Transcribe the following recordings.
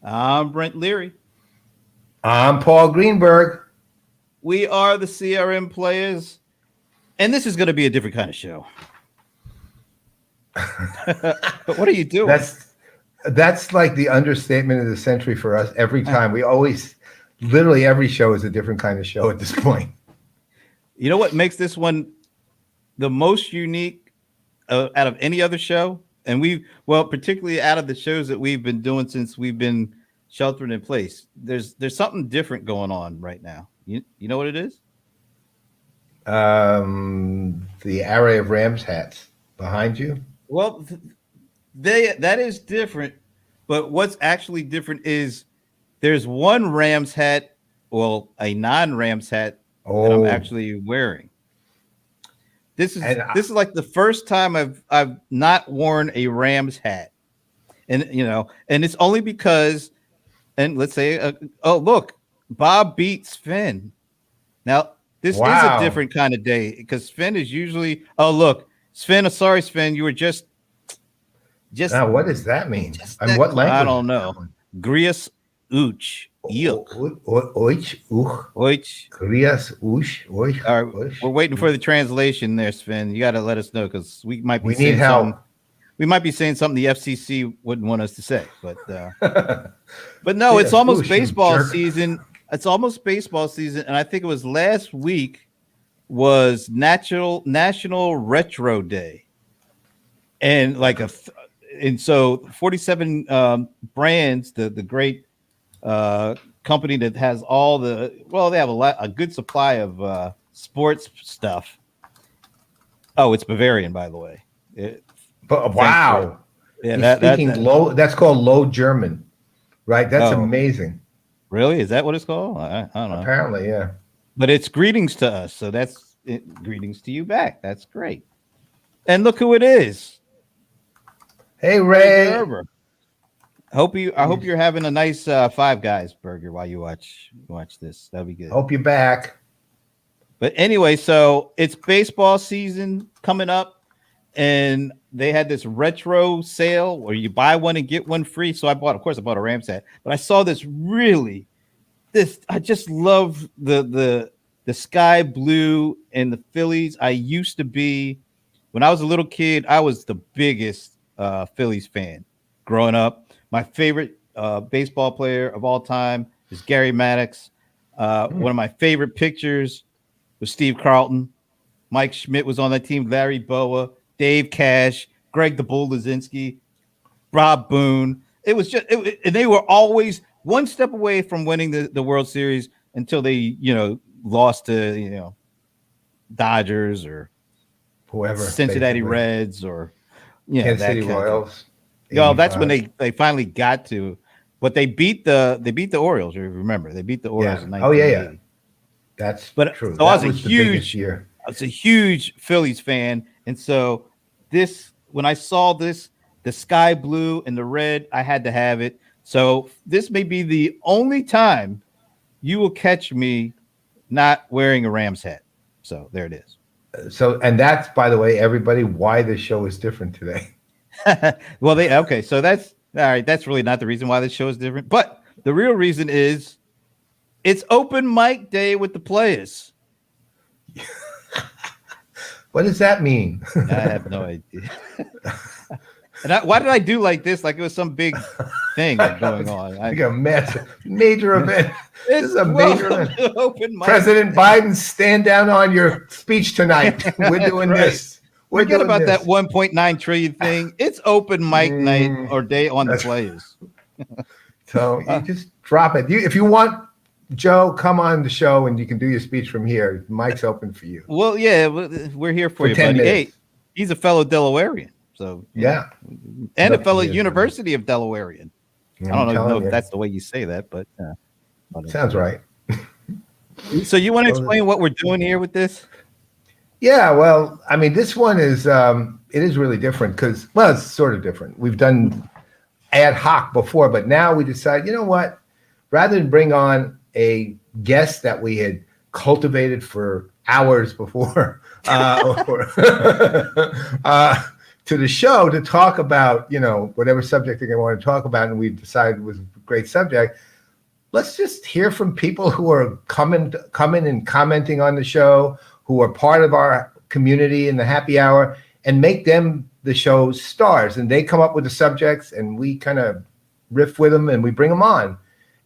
I'm Brent Leary. I'm Paul Greenberg. We are the CRM Playaz, and this is going to be a different kind of show. But what are you doing? That's like the understatement of the century for us. Every time literally every show is a different kind of show at this point. You know what makes this one the most unique out of any other show? And particularly out of the shows that we've been doing since we've been sheltering in place. There's something different going on right now. You know what it is? The array of Rams hats behind you. Well, that is different, but what's actually different is there's one Rams hat, well, a non-Rams hat that I'm actually wearing. This is like the first time I've not worn a Rams hat, and it's only because, and let's say, look, Bob beats Finn. Now this is a different kind of day because Finn is usually, look, Sven, sorry Sven, you were just. Now, what does that mean? And what language? I don't know. Grias uch. Oich. Grias uch. All right, we're waiting for the translation there, Sven. You got to let us know because we might be. We need help. We might be saying something the FCC wouldn't want us to say, but no, it's almost baseball season. It's almost baseball season, and I think it was last week was National Retro Day, and and so 47 brands, the great company that has all they have a good supply of sports stuff. Oh, it's Bavarian, by the way. Wow. Yeah, low. That's called Low German, right? That's amazing. Really? Is that what it's called? I don't know. Apparently, yeah. But it's greetings to us, so that's it. Greetings to you back. That's great. And look who it is. Hey, Ray. I hope you're having a nice Five Guys burger while you watch this. That'll be good. Hope you're back. But anyway, so it's baseball season coming up, and they had this retro sale where you buy one and get one free. So I bought a Rams hat, but I saw I just love the sky blue and the Phillies. When I was a little kid, I was the biggest Phillies fan growing up. My favorite baseball player of all time is Gary Maddox. One of my favorite pictures was Steve Carlton. Mike Schmidt was on that team. Larry Boa, Dave Cash, Greg the Bull Lazinski, Rob Boone. It was and they were always one step away from winning the World Series until they, lost to, Dodgers or whoever, Cincinnati Reds or Kansas City Royals. That's when they finally got to, but they beat the Orioles. You remember they beat the Orioles in 1980. Yeah. That's true. So I was a huge Phillies fan, and so when I saw the sky blue and the red, I had to have it. So this may be the only time you will catch me not wearing a Rams hat. So there it is. So, and that's, by the way, everybody, why the show is different today. So that's all right. That's really not the reason why this show is different, but the real reason is it's open mic day with the Playaz. What does that mean? I have no idea. And why did I do like this? Like it was some big thing going on. Like a major event. This is a major event. Open mic. President Biden, stand down on your speech tonight. We're doing this. Forget about that 1.9 trillion thing. It's open mic night or day on the Playaz. So you just drop it. If you want, Joe, come on the show and you can do your speech from here. Mic's open for you. Well, yeah, we're here for you, buddy. Hey, he's a fellow Delawarean. So yeah, and a fellow University of Delawarean. I don't know if that's the way you say that, but sounds right. So you want to explain what we're doing here with this? Yeah, well, I mean, this one is it is really different because, it's sort of different. We've done ad hoc before, but now we decide, you know what? Rather than bring on a guest that we had cultivated for hours before, to the show to talk about, whatever subject they're going to want to talk about, and we decided was a great subject. Let's just hear from people who are coming and commenting on the show, who are part of our community in the happy hour, and make them the show's stars. And they come up with the subjects, and we kind of riff with them, and we bring them on.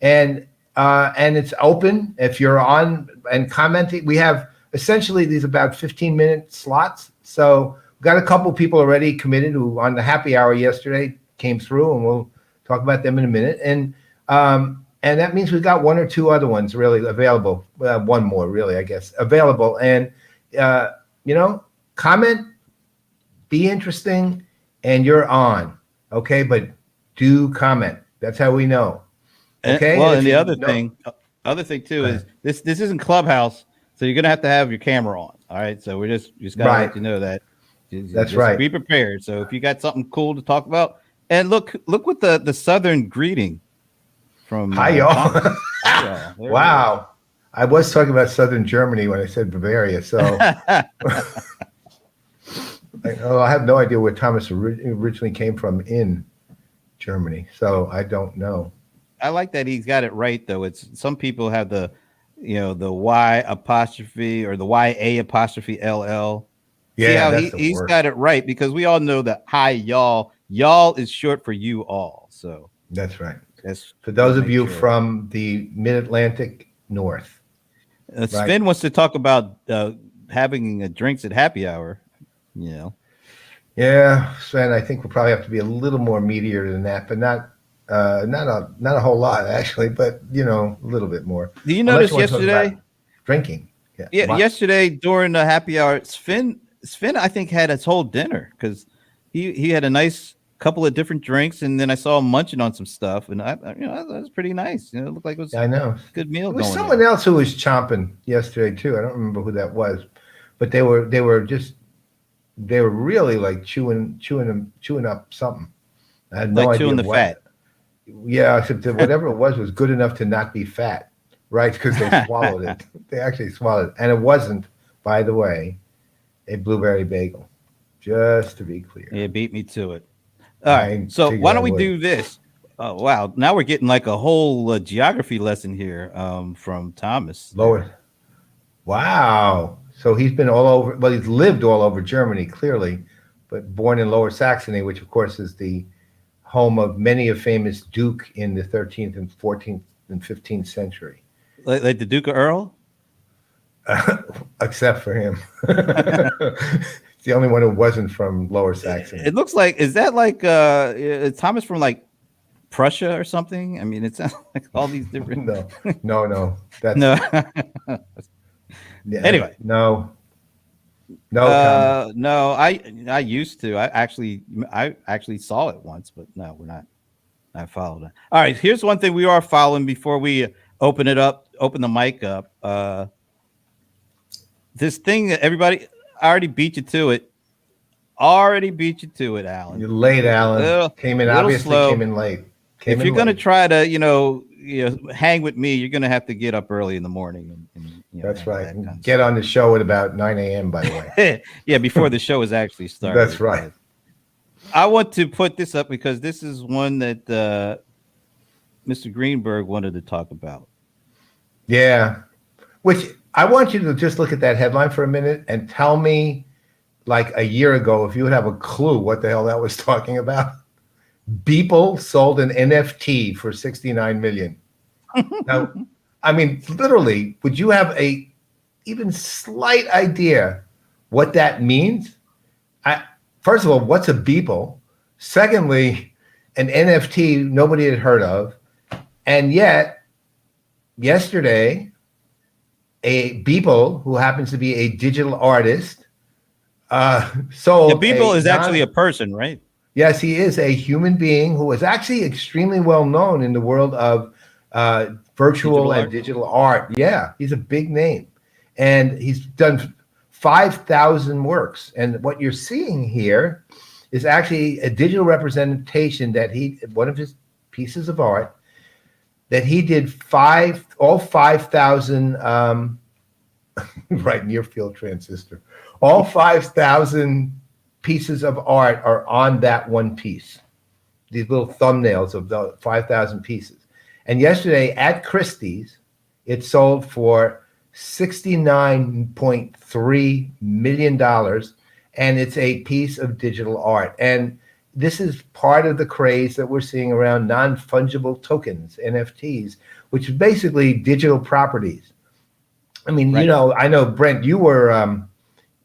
And it's open. If you're on and commenting, we have essentially these about 15-minute slots. So we've got a couple people already committed who on the happy hour yesterday came through, and we'll talk about them in a minute. And that means we've got one or two other ones really available. One more, really, I guess, available. And, comment, be interesting, and you're on. Okay. But do comment. That's how we know. Okay. And the other thing too is this isn't Clubhouse. So you're going to have your camera on. All right. So we just got to let you know that. That's right. Be prepared. So if you got something cool to talk about, and look what the Southern greeting. From hi y'all. Wow, I was talking about Southern Germany when I said Bavaria, so I have no idea where Thomas originally came from in Germany, so I don't know. I like that he's got it right though. It's some people have the Y apostrophe or the YA apostrophe LL. Yeah, see how he's got it right, because we all know that hi y'all is short for you all. So that's right. That's for those of you from the Mid-Atlantic North. Sven wants to talk about having drinks at happy hour. Yeah, Sven, I think we'll probably have to be a little more meatier than that, but not a whole lot actually, but a little bit more. Do you notice yesterday drinking? Yeah, yesterday during the happy hour, Sven I think had his whole dinner because he had a nice couple of different drinks, and then I saw him munching on some stuff, and that was pretty nice. It looked like it was a good meal. There was someone else who was chomping yesterday too. I don't remember who that was, but they were really like chewing up something. I had no idea chewing the fat. Yeah, except that whatever it was good enough to not be fat, right? Because they swallowed it. They actually swallowed it, and it wasn't, by the way, a blueberry bagel. Just to be clear, it beat me to it. All right, so why don't we do this? Oh, wow. Now we're getting like a whole geography lesson here from Thomas. Wow. So he's been all over. Well, he's lived all over Germany, clearly, but born in Lower Saxony, which, of course, is the home of many a famous duke in the 13th and 14th and 15th century. Like the Duke of Earl? Except for him. The only one who wasn't from Lower Saxony. It looks like, is that like Thomas from like Prussia or something? I mean, it sounds like all these different. No. That's... No. Yeah, anyway, no. No. I used to. I actually saw it once, but no, we're not. I followed it. All right. Here's one thing we are following before we open the mic up. This thing that everybody. I already beat you to it. Alan. You're late, Alan. Came in late. If you're gonna try to, hang with me, you're gonna have to get up early in the morning. And that's right. Get on the show at about 9 a.m. By the way. Yeah, before the show is actually started. That's right. I want to put this up because this is one that Mr. Greenberg wanted to talk about. Yeah, which I want you to just look at that headline for a minute and tell me, like a year ago, if you would have a clue what the hell that was talking about. Beeple sold an NFT for $69 million. Now, I mean, literally, would you have a even slight idea what that means? First of all, what's a Beeple? Secondly, an NFT nobody had heard of. And yet, yesterday, a Beeple, who happens to be a digital artist, sold. Beeple is actually a person, right? Yes, he is a human being who is actually extremely well known in the world of virtual and digital art. Yeah, he's a big name. And he's done 5,000 works. And what you're seeing here is actually a digital representation that one of his pieces of art, that he did all 5,000, right, near field transistor, all 5,000 pieces of art are on that one piece. These little thumbnails of the 5,000 pieces. And yesterday at Christie's, it sold for $69.3 million. And it's a piece of digital art. And this is part of the craze that we're seeing around non-fungible tokens, NFTs, which is basically digital properties. I mean, Right. I know, Brent, you were,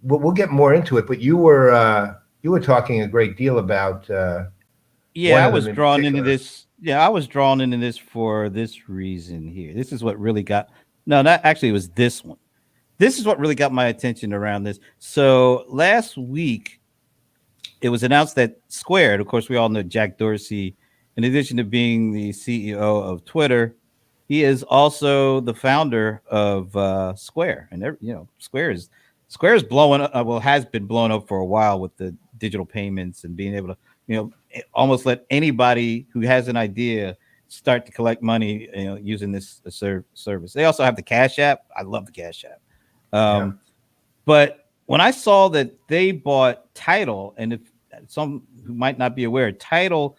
we'll get more into it, but you were talking a great deal about Yeah, one I of them was in drawn into particular. this. Yeah, I was drawn into this for this reason here. This is what really got. No, not actually. It was this one. This is what really got my attention around this. So last week, it was announced that Square, and of course, we all know Jack Dorsey, in addition to being the CEO of Twitter, he is also the founder of Square. And Square is blowing up. Well, has been blowing up for a while with the digital payments and being able to, almost let anybody who has an idea start to collect money, using this service. They also have the Cash App. I love the Cash App. Yeah. But when I saw that they bought Title, and if some who might not be aware, Title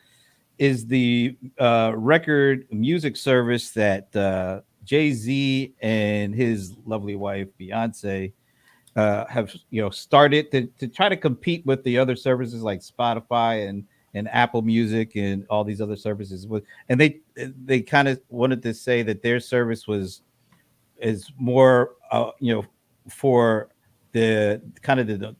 is the record music service that Jay-Z and his lovely wife Beyonce have started to try to compete with the other services like Spotify and Apple Music and all these other services. And they kind of wanted to say that their service is more for the kind of the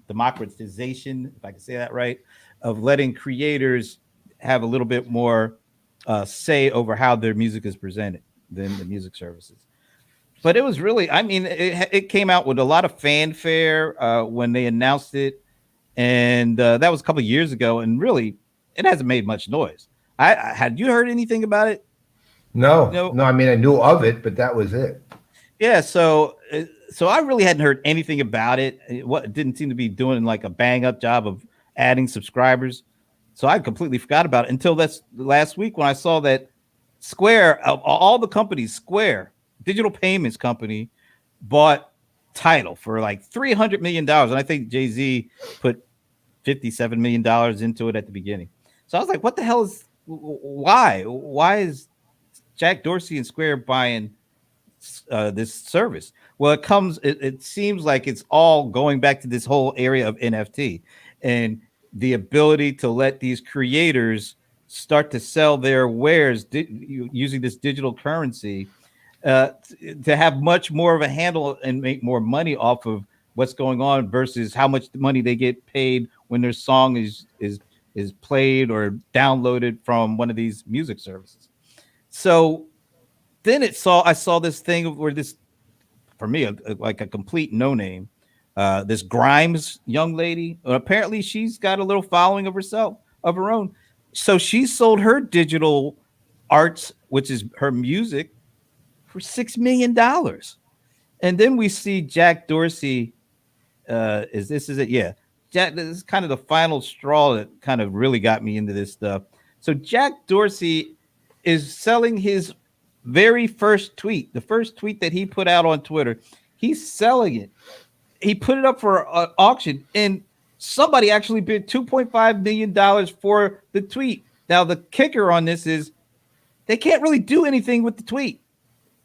democratization, if I can say that right, of letting creators have a little bit more say over how their music is presented than the music services. But it was really, I mean, it came out with a lot of fanfare when they announced it, and that was a couple of years ago, and really, it hasn't made much noise. I had you heard anything about it? No, No. no, I mean, I knew of it, but that was it. Yeah, so I really hadn't heard anything about it. It didn't seem to be doing like a bang up job of adding subscribers. So I completely forgot about it until that's last week when I saw that Square, of all the companies, Square, digital payments company, bought Title for like $300 million, and I think Jay Z put $57 million into it at the beginning. So I was like, what the hell is why? Why is Jack Dorsey and Square buying this service? Well, it seems like it's all going back to this whole area of NFT and the ability to let these creators start to sell their wares using this digital currency, to have much more of a handle and make more money off of what's going on versus how much money they get paid when their song is played or downloaded from one of these music services. So then I saw this thing where this, for me, like a complete no name, this Grimes young lady, apparently she's got a little following of herself of her own. So she sold her digital arts, which is her music, for $6 million. And then we see Jack Dorsey. Is it? Yeah, Jack. This is kind of the final straw that kind of really got me into this stuff. So Jack Dorsey is selling his very first tweet, the first tweet that he put out on Twitter. He's selling it. He put it up for auction, and somebody actually bid $2.5 million for the tweet. Now the kicker on this is they can't really do anything with the tweet.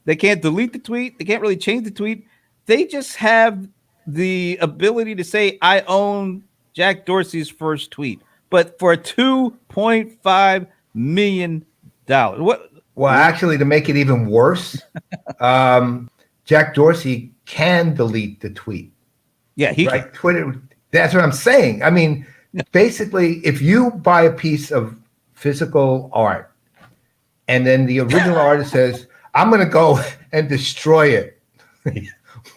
They can't delete the tweet. They can't really change the tweet. They just have the ability to say, I own Jack Dorsey's first tweet, but for $2.5 million. Well, actually, to make it even worse, Jack Dorsey can delete the tweet, Yeah, he can. right? Twitter. That's what I'm saying. I mean, basically, if you buy a piece of physical art and then the original artist says, I'm going to go and destroy it.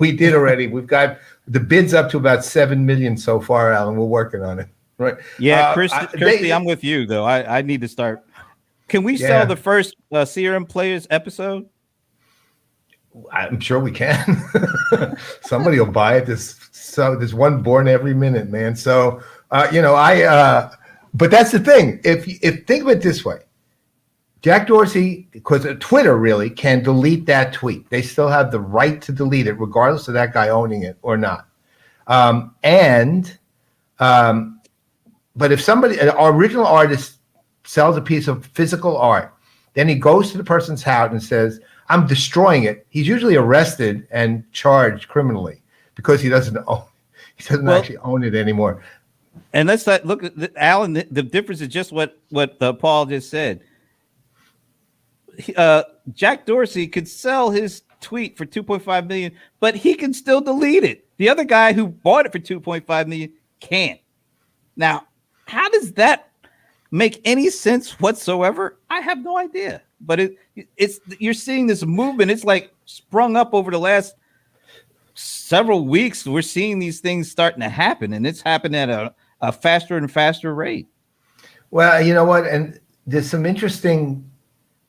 We did already. We've got the bids up to about 7 million so far, Alan. We're working on it. Right. Yeah, Kirsty, I'm with you though. I need to start. Can we sell Yeah, the first CRM Playaz episode? I'm sure we can. Somebody will buy it. There's one born every minute, man. So but that's the thing. If think of it this way, Jack Dorsey, because Twitter really can delete that tweet. They still have the right to delete it, regardless of that guy owning it or not. And But if an original artist sells a piece of physical art, then he goes to the person's house and says, I'm destroying it. He's usually arrested and charged criminally because he doesn't actually own it anymore. And let's not look at Alan. The difference is just what Paul just said. Jack Dorsey could sell his tweet for 2.5 million, but he can still delete it. The other guy who bought it for 2.5 million can't. Now, how does that make any sense whatsoever? I have no idea. But it's you're seeing this movement. It's like sprung up over the last several weeks. We're seeing these things starting to happen, and it's happening at a faster and faster rate. Well, you know what? And there's some interesting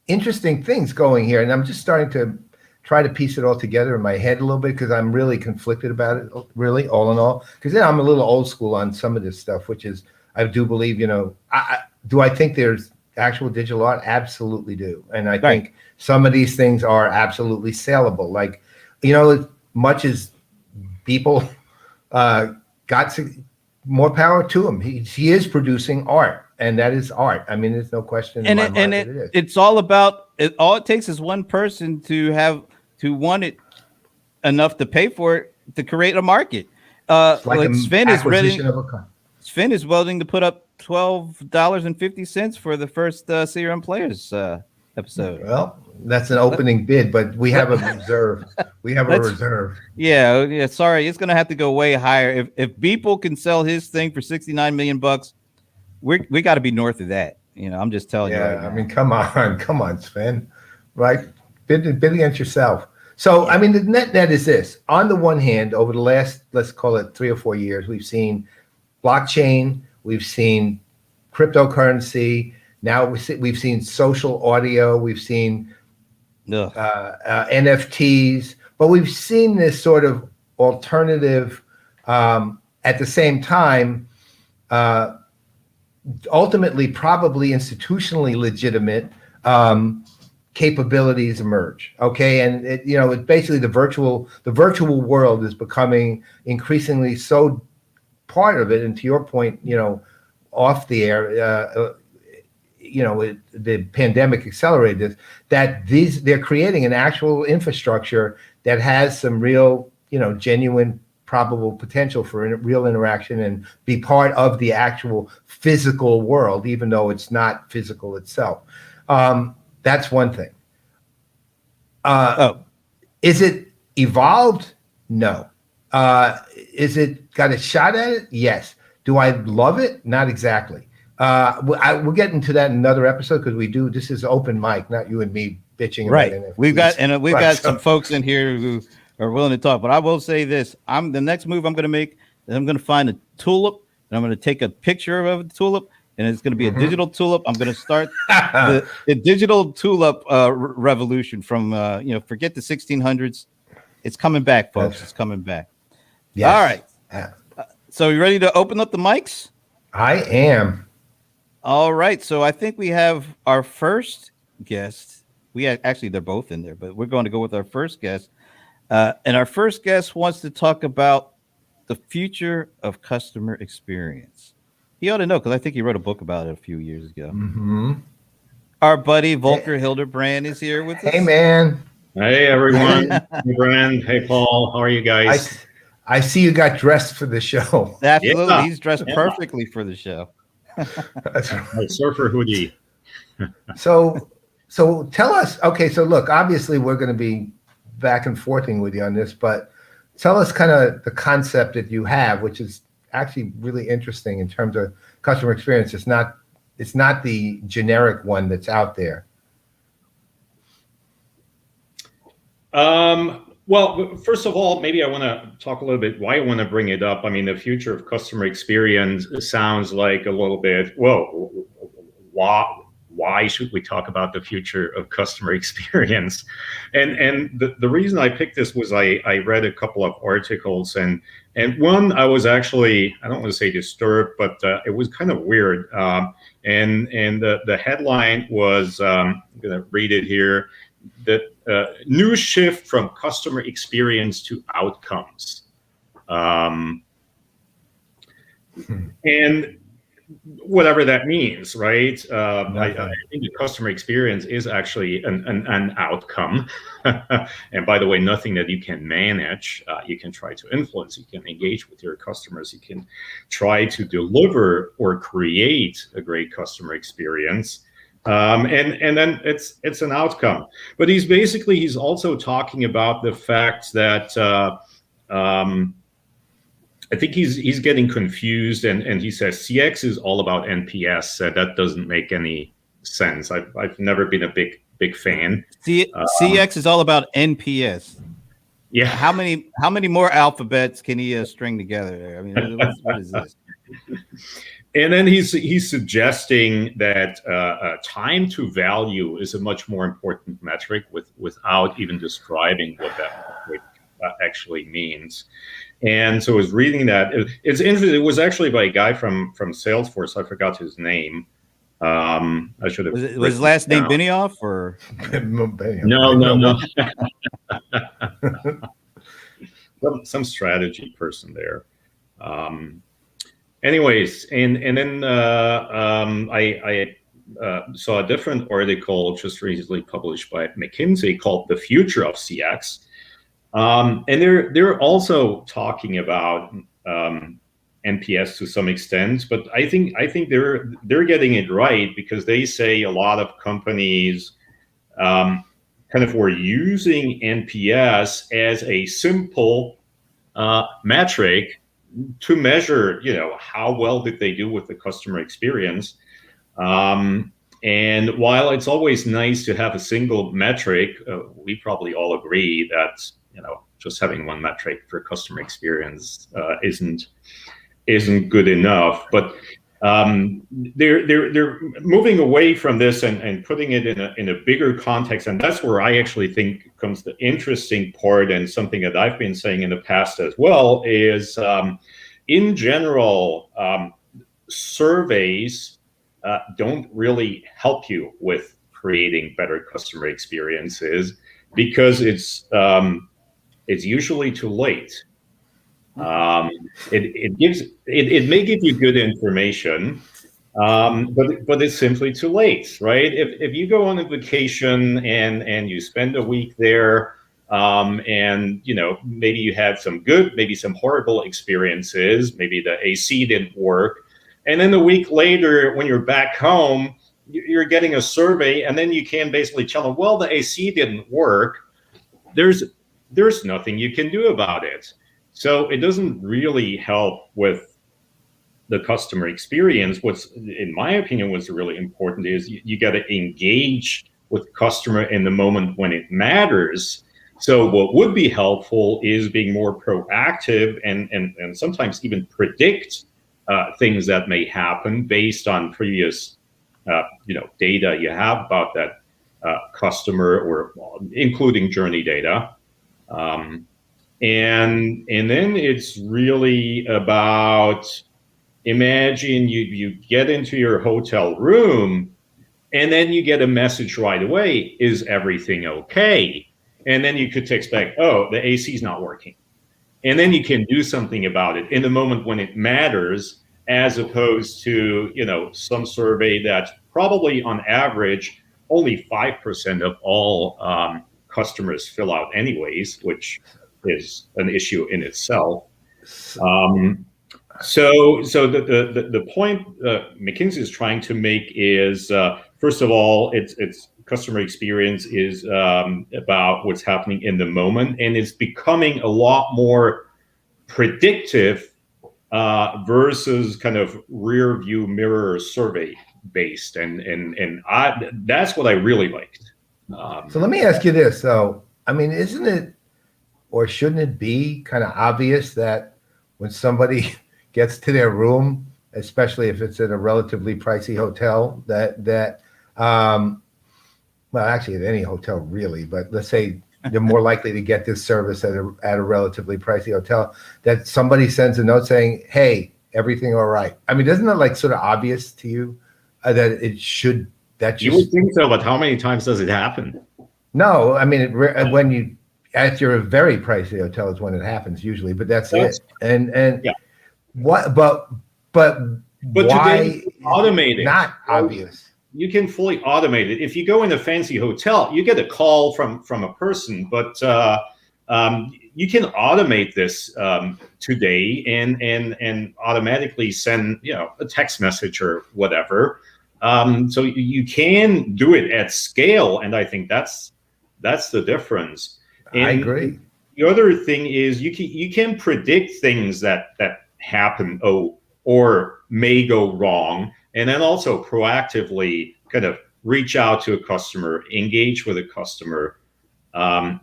things going here, and I'm just starting to try to piece it all together in my head a little bit because I'm really conflicted about it, really, all in all. Because I'm a little old school on some of this stuff, which is, I do believe, I think there's actual digital art? Absolutely do. And I think some of these things are absolutely saleable. Like, as much as people got more power to him. He is producing art, and that is art. I mean, there's no question in my mind that it is. It's all about it. All it takes is one person to want it enough to pay for it to create a market. Like Sven is willing to put up $12.50 for the first CRM Playaz episode. Well, that's an opening bid, but we have a reserve. We have a reserve. Yeah. Sorry, it's gonna have to go way higher. If Beeple can sell his thing for $69 million, we got to be north of that. I'm just telling you. Yeah, I mean, come on, Sven. Right, bid against yourself. So, I mean, the net is this. On the one hand, over the last, let's call it 3 or 4 years, we've seen blockchain, we've seen cryptocurrency. Now we've seen social audio, we've seen NFTs, but we've seen this sort of alternative, at the same time, ultimately probably institutionally legitimate capabilities emerge. Okay, and it's basically the virtual world is becoming increasingly so part of it. And to your point, off the air. The pandemic accelerated this, that they're creating an actual infrastructure that has some real, genuine, probable potential for real interaction and be part of the actual physical world, even though it's not physical itself. That's one thing. Is it evolved? No. Is it got a shot at it? Yes. Do I love it? Not exactly. We'll get into that in another episode because we do. This is open mic, not you and me bitching. Right. We've got some folks in here who are willing to talk. But I will say this: the next move I'm going to make is I'm going to find a tulip and I'm going to take a picture of the tulip, and it's going to be a digital tulip. I'm going to start the digital tulip revolution from forget the 1600s. It's coming back, folks. It's coming back. Yes. All right. So you ready to open up the mics? I am. All right, so I think we have our first guest. They're both in there, but we're going to go with our first guest. And our first guest wants to talk about the future of customer experience. He ought to know because I think he wrote a book about it a few years ago. Mm-hmm. Our buddy Volker Hildebrand is here with us. Hey, man. Hey, everyone. Hey, Brand. Hey, Paul. How are you guys? I see you got dressed for the show. Absolutely. Yeah. He's dressed perfectly for the show. That's right. Surfer hoodie. So tell us. Okay, so look, obviously we're going to be back and forthing with you on this, but tell us kind of the concept that you have, which is actually really interesting in terms of customer experience. It's not the generic one that's out there. Well, first of all, maybe I want to talk a little bit why I want to bring it up. I mean, the future of customer experience sounds like a little bit, whoa, why should we talk about the future of customer experience? And the reason I picked this was I read a couple of articles and one I was actually, I don't want to say disturbed, but it was kind of weird. And the headline was, I'm going to read it here, that new shift from customer experience to outcomes. And whatever that means, right? I Nothing. think the customer experience is actually an outcome. And by the way, nothing that you can manage. You can try to influence, you can engage with your customers, you can try to deliver or create a great customer experience. And then it's an outcome. But he's also talking about the fact that I think he's getting confused, and he says CX is all about NPS. That doesn't make any sense. I've never been a big fan. CX is all about NPS. Yeah. How many more alphabets can he string together there? I mean, what is this? And then he's suggesting that time to value is a much more important metric without even describing what that metric actually means. And so I was reading that. It's interesting. It was actually by a guy from Salesforce. I forgot his name. I should have. Was his last name Benioff or? No. Some strategy person there. Anyways, and then I saw a different article just recently published by McKinsey called "The Future of CX." And they're also talking about NPS to some extent, but I think they're getting it right, because they say a lot of companies kind of were using NPS as a simple metric to measure, how well did they do with the customer experience. And while it's always nice to have a single metric, we probably all agree that just having one metric for customer experience isn't good enough. But they're moving away from this and putting it in a bigger context, and that's where I actually think comes the interesting part, and something that I've been saying in the past as well is, in general, surveys don't really help you with creating better customer experiences, because it's usually too late. It may give you good information, but it's simply too late, right? If you go on a vacation and you spend a week there, and maybe you had some good, maybe some horrible experiences, maybe the AC didn't work, and then a week later when you're back home, you're getting a survey, and then you can basically tell them, well, the AC didn't work. There's nothing you can do about it. So it doesn't really help with the customer experience. What's, in my opinion, what's really important is you got to engage with the customer in the moment when it matters. So what would be helpful is being more proactive and sometimes even predict things that may happen based on previous data you have about that customer, or including journey data. And then it's really about, imagine you get into your hotel room and then you get a message right away, is everything okay? And then you could text back, oh, the AC is not working. And then you can do something about it in the moment when it matters, as opposed to some survey that probably on average only 5% of all customers fill out anyways, which is an issue in itself. So the point McKinsey is trying to make is, first of all, it's customer experience is about what's happening in the moment, and it's becoming a lot more predictive versus kind of rear view mirror survey based, and that's what I really liked. So let me ask you this, though. I mean, isn't it, or shouldn't it be kind of obvious that when somebody gets to their room, especially if it's at a relatively pricey hotel, that well, actually at any hotel really, but let's say they're more likely to get this service at a relatively pricey hotel, that somebody sends a note saying, hey, everything all right? I mean, isn't that like sort of obvious to you that it should, that you would think so, but how many times does it happen? No, I mean, when you, at your very pricey hotel is when it happens usually, but that's it. And yeah. what, but but today why you can automate it. not obvious? You can fully automate it. If you go in a fancy hotel, you get a call from a person, but you can automate this today and automatically send a text message or whatever. So you can do it at scale, and I think that's the difference. And I agree. the other thing is you can predict things that happen or may go wrong, and then also proactively kind of reach out to a customer, engage with a customer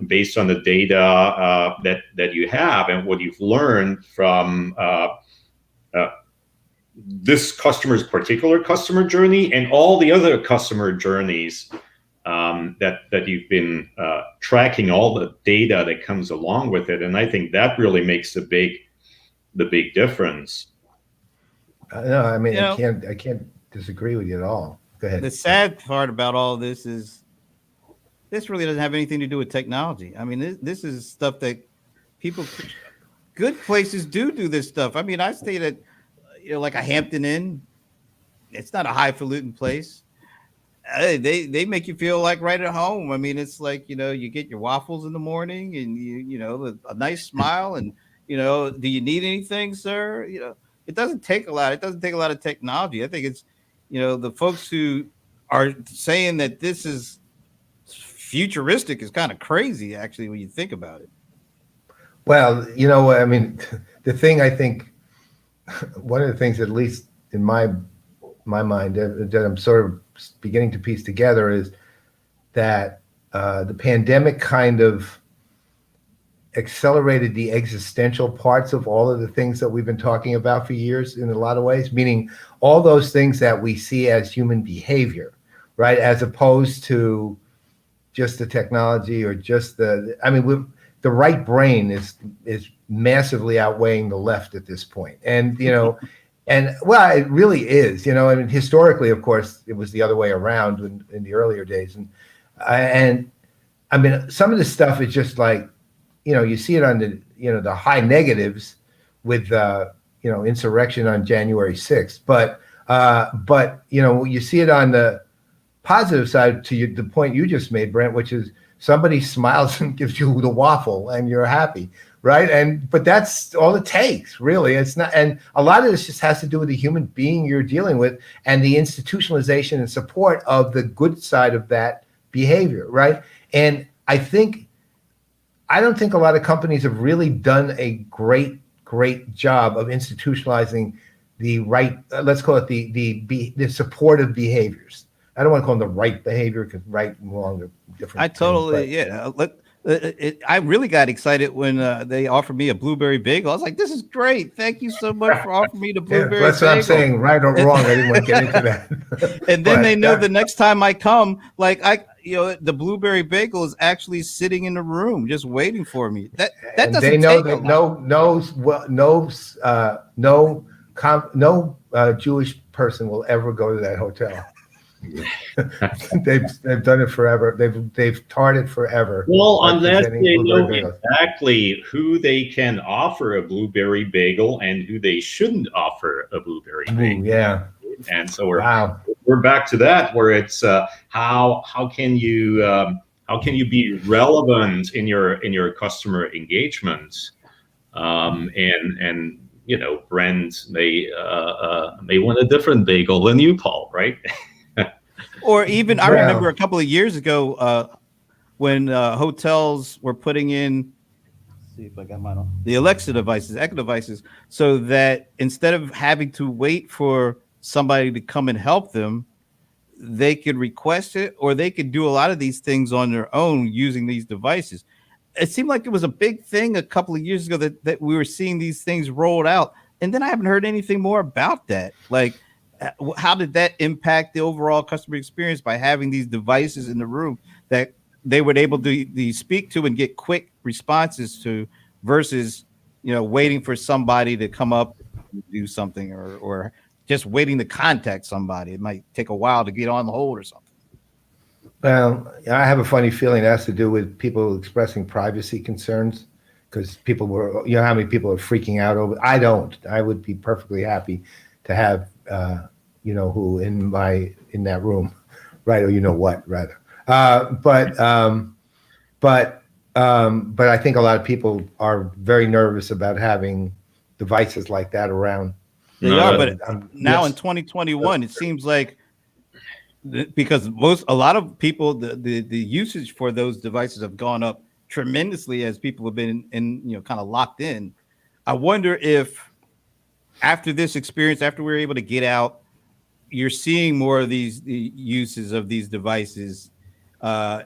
based on the data that you have and what you've learned from this customer's particular customer journey and all the other customer journeys that you've been tracking, all the data that comes along with it. And I think that really makes the big difference. No, I mean, I can't disagree with you at all. Go ahead. The sad part about all this is this really doesn't have anything to do with technology. I mean, this is stuff that people, good places do this stuff. I mean, I stayed at, like a Hampton Inn. It's not a highfalutin place. They make you feel like right at home. I mean, it's like, you get your waffles in the morning and a nice smile and, do you need anything, sir? It doesn't take a lot. It doesn't take a lot of technology. I think it's, the folks who are saying that this is futuristic is kind of crazy, actually, when you think about it. Well, I mean, the thing I think, one of the things, at least in my mind, that I'm sort of beginning to piece together is that the pandemic kind of accelerated the existential parts of all of the things that we've been talking about for years in a lot of ways, meaning all those things that we see as human behavior, right? As opposed to just the technology or just the right brain is massively outweighing the left at this point. And, and well, it really is, I mean, historically, of course, it was the other way around in the earlier days. And I mean, some of this stuff is just like, you see it on the high negatives with, insurrection on January 6th, but you see it on the positive side to the point you just made, Brent, which is somebody smiles and gives you the waffle and you're happy. Right. But that's all it takes, really. It's not. And a lot of this just has to do with the human being you're dealing with and the institutionalization and support of the good side of that behavior. Right. And I don't think a lot of companies have really done a great job of institutionalizing the right, let's call it the supportive behaviors. I don't want to call them the right behavior because right and wrong are different. I totally, I really got excited when they offered me a blueberry bagel. I was like, this is great. Thank you so much for offering me the blueberry bagel. That's what I'm saying, right or wrong. I didn't want to get into that. And then they know the next time I come, like the blueberry bagel is actually sitting in the room just waiting for me. That doesn't they know take that no Jewish person will ever go to that hotel. they've done it forever. They've taught it forever. Well, unless they know exactly who they can offer a blueberry bagel and who they shouldn't offer a blueberry bagel. Yeah. And so we're back to that, where it's how can you be relevant in your customer engagement, and Brent may want a different bagel than you, Paul, right? Or even, I remember a couple of years ago when hotels were putting in, let's see if I got mine on, the Alexa devices, Echo devices, so that instead of having to wait for somebody to come and help them, they could request it, or they could do a lot of these things on their own using these devices. It seemed like it was a big thing a couple of years ago that we were seeing these things rolled out. And then I haven't heard anything more about that. Like, how did that impact the overall customer experience by having these devices in the room that they were able to speak to and get quick responses to, versus, waiting for somebody to come up and do something, or just waiting to contact somebody? It might take a while to get on the hold or something. Well, I have a funny feeling it has to do with people expressing privacy concerns, because people were, how many people are freaking out over. I don't. I would be perfectly happy to have who in that room, right? Or what rather. But I think a lot of people are very nervous about having devices like that around. They are, but now yes. in 2021, it seems like because a lot of people, the usage for those devices have gone up tremendously as people have been kind of locked in. I wonder if after this experience, after we're able to get out, you're seeing more of the uses of these devices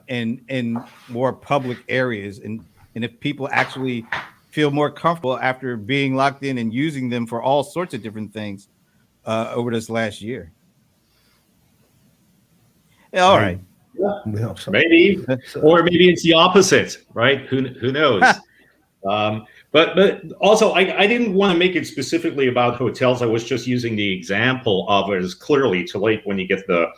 in more public areas, and if people actually feel more comfortable after being locked in and using them for all sorts of different things over this last year. Yeah, all right. Maybe, or maybe it's the opposite, right? Who knows? But also, I didn't want to make it specifically about hotels. I was just using the example of it as clearly too late when you get the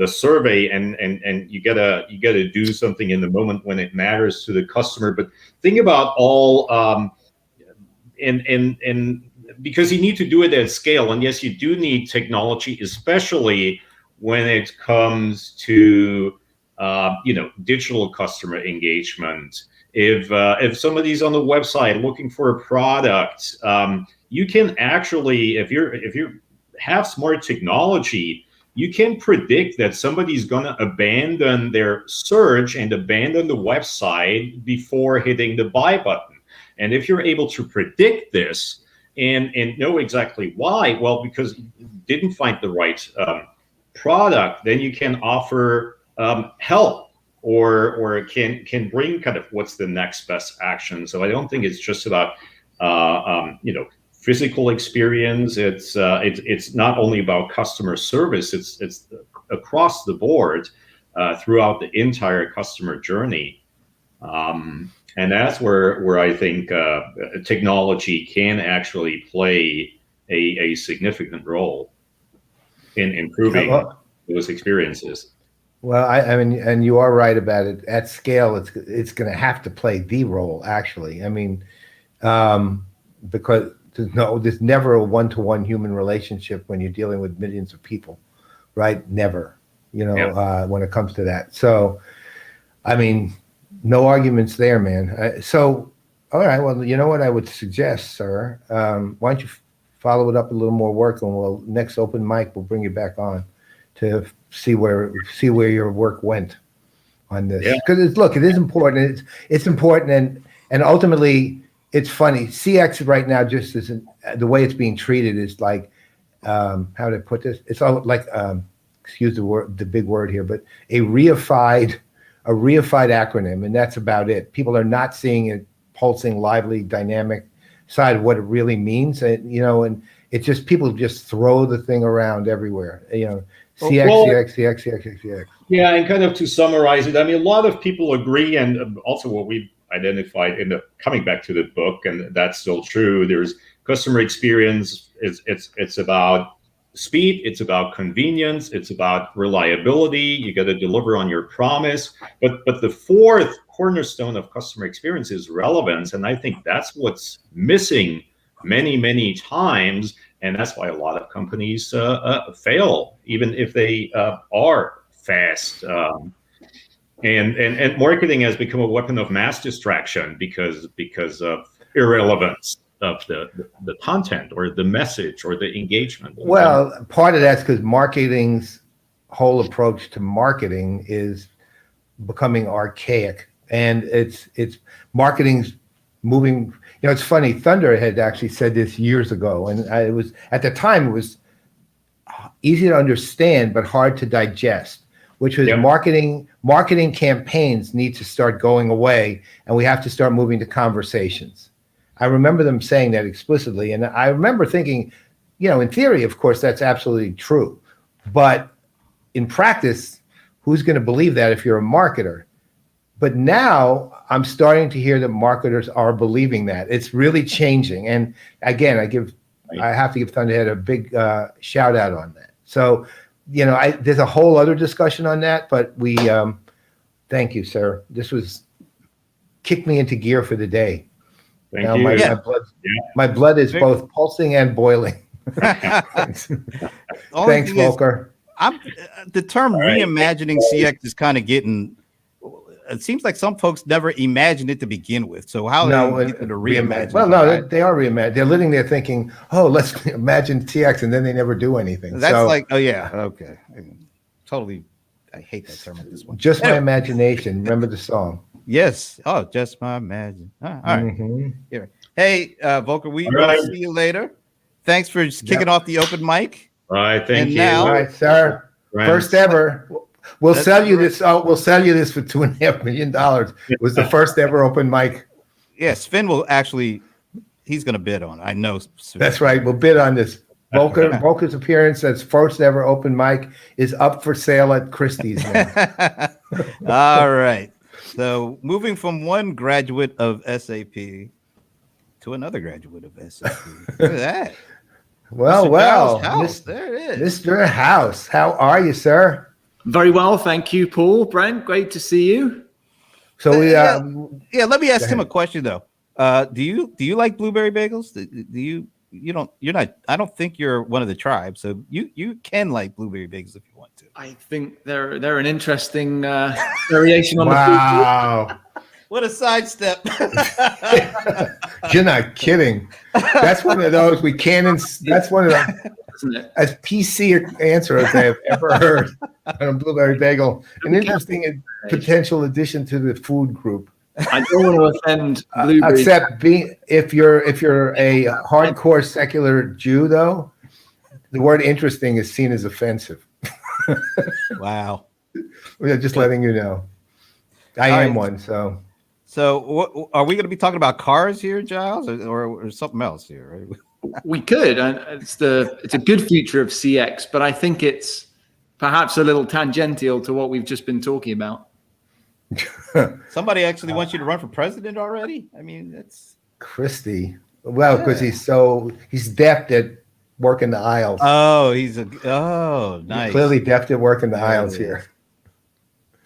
survey and you gotta do something in the moment when it matters to the customer. But think about all and because you need to do it at scale. And yes, you do need technology, especially when it comes to digital customer engagement. If somebody's on the website looking for a product, you can actually, if you have smart technology, you can predict that somebody's going to abandon their search and abandon the website before hitting the buy button. And if you're able to predict this and know exactly why, well, because you didn't find the right product, then you can offer help or can bring kind of what's the next best action. So I don't think it's just about physical experience. It's not only about customer service. It's across the board throughout the entire customer journey. And that's where I think technology can actually play a significant role in improving those experiences. Well, I mean, and you are right about it. At scale, it's going to have to play the role, actually. I mean, because there's never a one-to-one human relationship when you're dealing with millions of people, right? Never, when it comes to that. So, I mean, no arguments there, man. So, all right, well, you know what I would suggest, sir? Why don't you follow it up a little more work, and next open mic, we'll bring you back on to see where your work went on this. Because it is important. It's important, and ultimately, it's funny. CX right now just isn't the way it's being treated is like how to put this. It's all like excuse the big word here, but a reified acronym, and that's about it. People are not seeing it pulsing, lively, dynamic side of what it really means, and it's just people just throw the thing around everywhere. CX. Yeah, and kind of to summarize it, I mean, a lot of people agree, and also what we've identified in the coming back to the book, and that's still true. There's customer experience. It's about speed. It's about convenience. It's about reliability. You got to deliver on your promise. But the fourth cornerstone of customer experience is relevance, and I think that's what's missing many times. And that's why a lot of companies fail, even if they are fast. And marketing has become a weapon of mass distraction because of irrelevance of the content or the message or the engagement. Well, part of that's because marketing's whole approach to marketing is becoming archaic, and it's marketing's moving. It's funny. Thunder had actually said this years ago, and it was at the time it was easy to understand but hard to digest. Which was marketing campaigns need to start going away, and we have to start moving to conversations. I remember them saying that explicitly, and I remember thinking, in theory, of course, that's absolutely true, but in practice, who's going to believe that if you're a marketer? But now I'm starting to hear that marketers are believing that. It's really changing. And again, I have to give Thunderhead a big shout out on that. So, there's a whole other discussion on that, but thank you, sir. This was kicked me into gear for the day. Thank you. My blood is both pulsing and boiling. Thanks, Only Thanks, thing is, Volker. the term right. reimagining CX is kind of getting. It seems like some folks never imagined it to begin with. So how No, do you get them to reimagine? Well, no, right? they are reimagined. They're living there thinking, "Oh, let's imagine TX," and then they never do anything. That's so, like, oh yeah, okay, totally. I hate that term at this one. just my imagination. Remember the song? Yes. Oh, just my imagine. All right. Mhm. Here. Hey, Volker, we All will right. see you later. Thanks for kicking off the open mic. All right, thank And you. now- All right, sir. Friends. First ever. We'll That's sell you great. this. Oh, we'll sell you this for $2.5 million. It was the first ever open mic. Yeah, Sven will actually. He's going to bid on it. I know. Sven. That's right. We'll bid on this. Volker's appearance as first ever open mic is up for sale at Christie's now. All right. So moving from one graduate of SAP to another graduate of SAP. Look at that. Well, Mr. well, Giles House. There it is. Mr. House, how are you, sir? Very well, thank you, Paul. Brent, great to see you. So we Yeah, let me ask him a ahead. question though. Do you like blueberry bagels? Do you're not, I don't think you're one of the tribe, so you can like blueberry bagels if you want to. I think they're an interesting variation on the wow. What a sidestep. You're not kidding. That's one of those we can't. That's one of the food, isn't it? as PC answers I have ever heard on a blueberry bagel. An interesting potential addition to the food group. I don't want to offend blueberries. Except if you're a hardcore secular Jew, though, the word "interesting" is seen as offensive. Wow. We're just letting you know. I All am right. one, so. So what are we going to be talking about, cars here, Giles, or something else here? Right? We could, and it's a good future of CX, but I think it's perhaps a little tangential to what we've just been talking about. Somebody actually wants you to run for president already? I mean, that's Christie. Well, because he's deft at working the aisles. nice. Clearly deft at working the There aisles it here.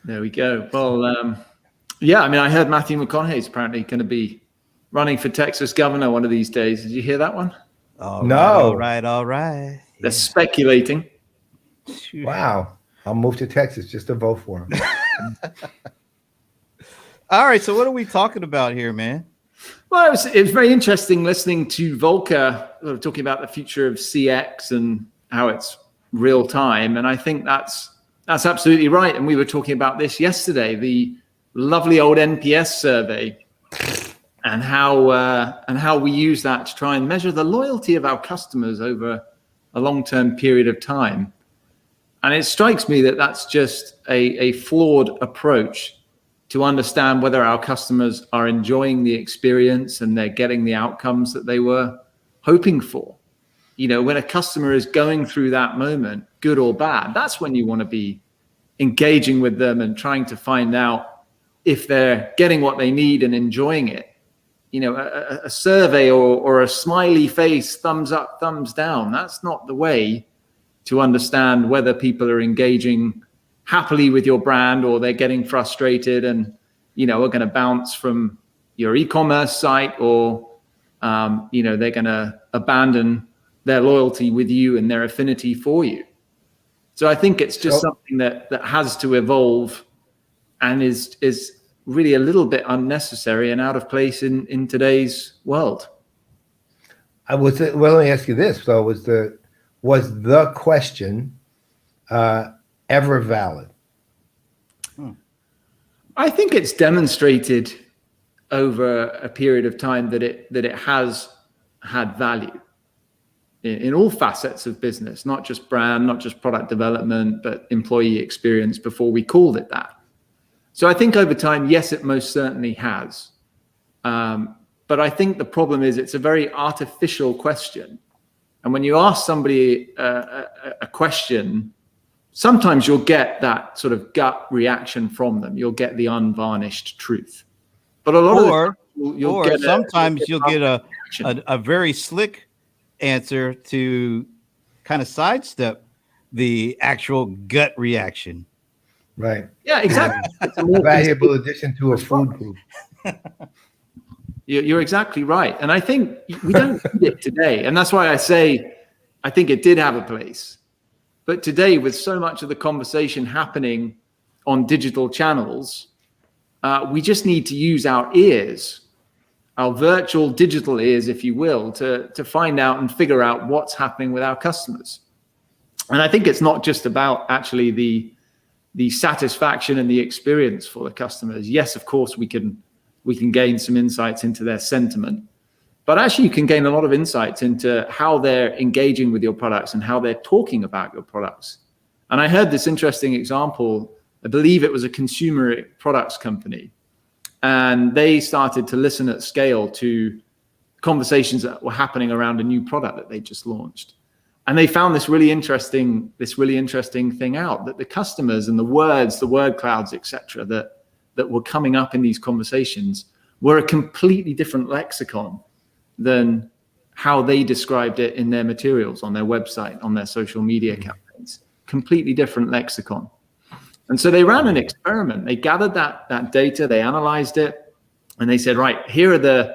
There we go. Well, yeah, I mean, I heard Matthew McConaughey's apparently going to be running for Texas governor one of these days. Did you hear that one? No. All right. They're speculating. Wow. I'll move to Texas just to vote for him. All right, so what are we talking about here, man? Well, it was very interesting listening to Volker sort of talking about the future of CX and how it's real time. And I think that's absolutely right. And we were talking about this yesterday, the lovely old NPS survey, and how we use that to try and measure the loyalty of our customers over a long-term period of time. And it strikes me that that's just a flawed approach to understand whether our customers are enjoying the experience and they're getting the outcomes that they were hoping for. You know, when a customer is going through that moment, good or bad, that's when you want to be engaging with them and trying to find out if they're getting what they need and enjoying it. You know, a survey or a smiley face, thumbs up, thumbs down, that's not the way to understand whether people are engaging happily with your brand or they're getting frustrated and, you know, are going to bounce from your e-commerce site or, you know, they're going to abandon their loyalty with you and their affinity for you. So I think it's just something that has to evolve and is really a little bit unnecessary and out of place in today's world. Well, let me ask you this. So was the question ever valid? I think it's demonstrated over a period of time that it has had value in all facets of business, not just brand, not just product development, but employee experience before we called it that. So I think over time, yes, it most certainly has. But I think the problem is it's a very artificial question. And when you ask somebody a question, sometimes you'll get that sort of gut reaction from them. You'll get the unvarnished truth. But a lot of sometimes you'll get a very slick answer to kind of sidestep the actual gut reaction. Right. Yeah, exactly. It's a more valuable addition to a food group. You're exactly right. And I think we don't need it today. And that's why I say, I think it did have a place. But today, with so much of the conversation happening on digital channels, we just need to use our ears, our virtual digital ears, if you will, to find out and figure out what's happening with our customers. And I think it's not just about actually the satisfaction and the experience for the customers. Yes, of course, we can gain some insights into their sentiment, but actually you can gain a lot of insights into how they're engaging with your products and how they're talking about your products. And I heard this interesting example. I believe it was a consumer products company, and they started to listen at scale to conversations that were happening around a new product that they just launched. And they found this really interesting thing out, that the customers and the word clouds, etc., that were coming up in these conversations were a completely different lexicon than how they described it in their materials, on their website, on their social media campaigns. Completely different lexicon. And so they ran an experiment. They gathered that data, they analyzed it, and they said, right, here are the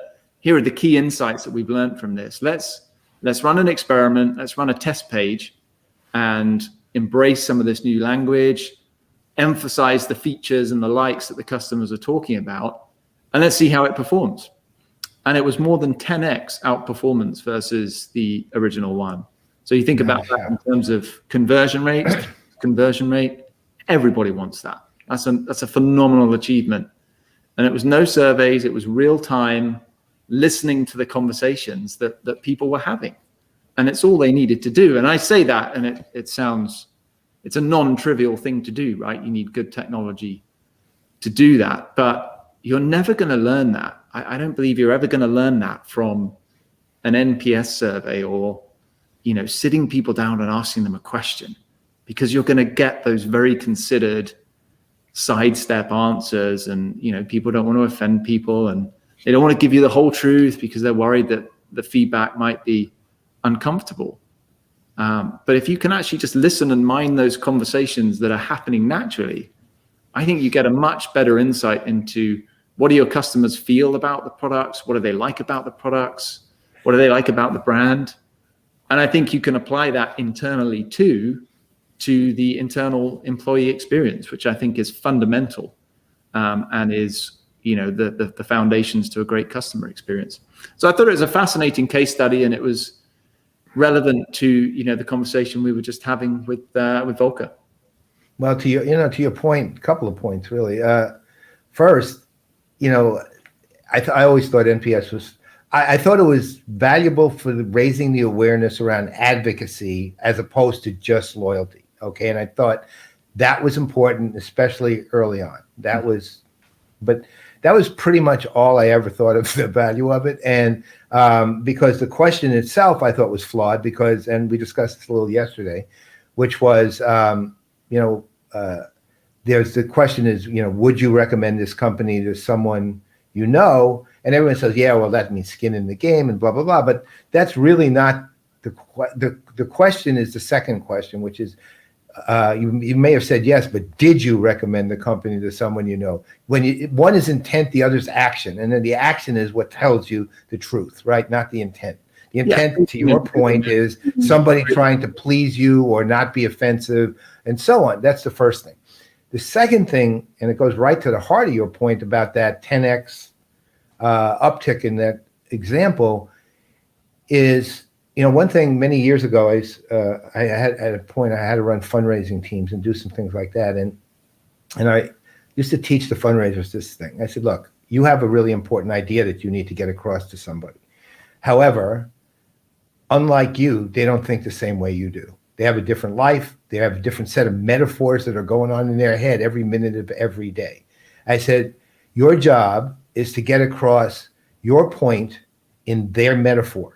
key insights that we've learned from this. Let's run an experiment. Let's run a test page and embrace some of this new language, emphasize the features and the likes that the customers are talking about, and let's see how it performs. And it was more than 10x outperformance versus the original one. So you think about that in terms of conversion rate, everybody wants that. That's a phenomenal achievement. And it was no surveys, it was real time, listening to the conversations that people were having. And it's all they needed to do. And I say that, and it's a non-trivial thing to do, right? You need good technology to do that, but you're never going to learn that. I don't believe you're ever going to learn that from an NPS survey or, sitting people down and asking them a question, because you're going to get those very considered sidestep answers, and, people don't want to offend people, and they don't want to give you the whole truth because they're worried that the feedback might be uncomfortable. But if you can actually just listen and mind those conversations that are happening naturally, I think you get a much better insight into what do your customers feel about the products? What do they like about the products? What do they like about the brand? And I think you can apply that internally too, to the internal employee experience, which I think is fundamental and is the foundations to a great customer experience. So I thought it was a fascinating case study, and it was relevant to the conversation we were just having with Volker. Well, to your point, a couple of points really. First, I always thought NPS was. I thought it was valuable for raising the awareness around advocacy as opposed to just loyalty. Okay, and I thought that was important, especially early on. But that was pretty much all I ever thought of the value of it. And because the question itself I thought was flawed, and we discussed this a little yesterday, which was, there's the question is, would you recommend this company to someone you know? And everyone says, yeah, well, that means skin in the game and blah, blah, blah. But that's really not the question is the second question, which is, you may have said yes, but did you recommend the company to someone you know? One is intent, the other's action, and then the action is what tells you the truth, right? Not the intent. The intent, to your point, is somebody trying to please you or not be offensive, and so on. That's the first thing. The second thing, and it goes right to the heart of your point about that 10x uptick in that example, is. One thing many years ago, I had at a point I had to run fundraising teams and do some things like that, and I used to teach the fundraisers this thing. I said, look, you have a really important idea that you need to get across to somebody. However, unlike you, they don't think the same way you do. They have a different life. They have a different set of metaphors that are going on in their head every minute of every day. I said, your job is to get across your point in their metaphor.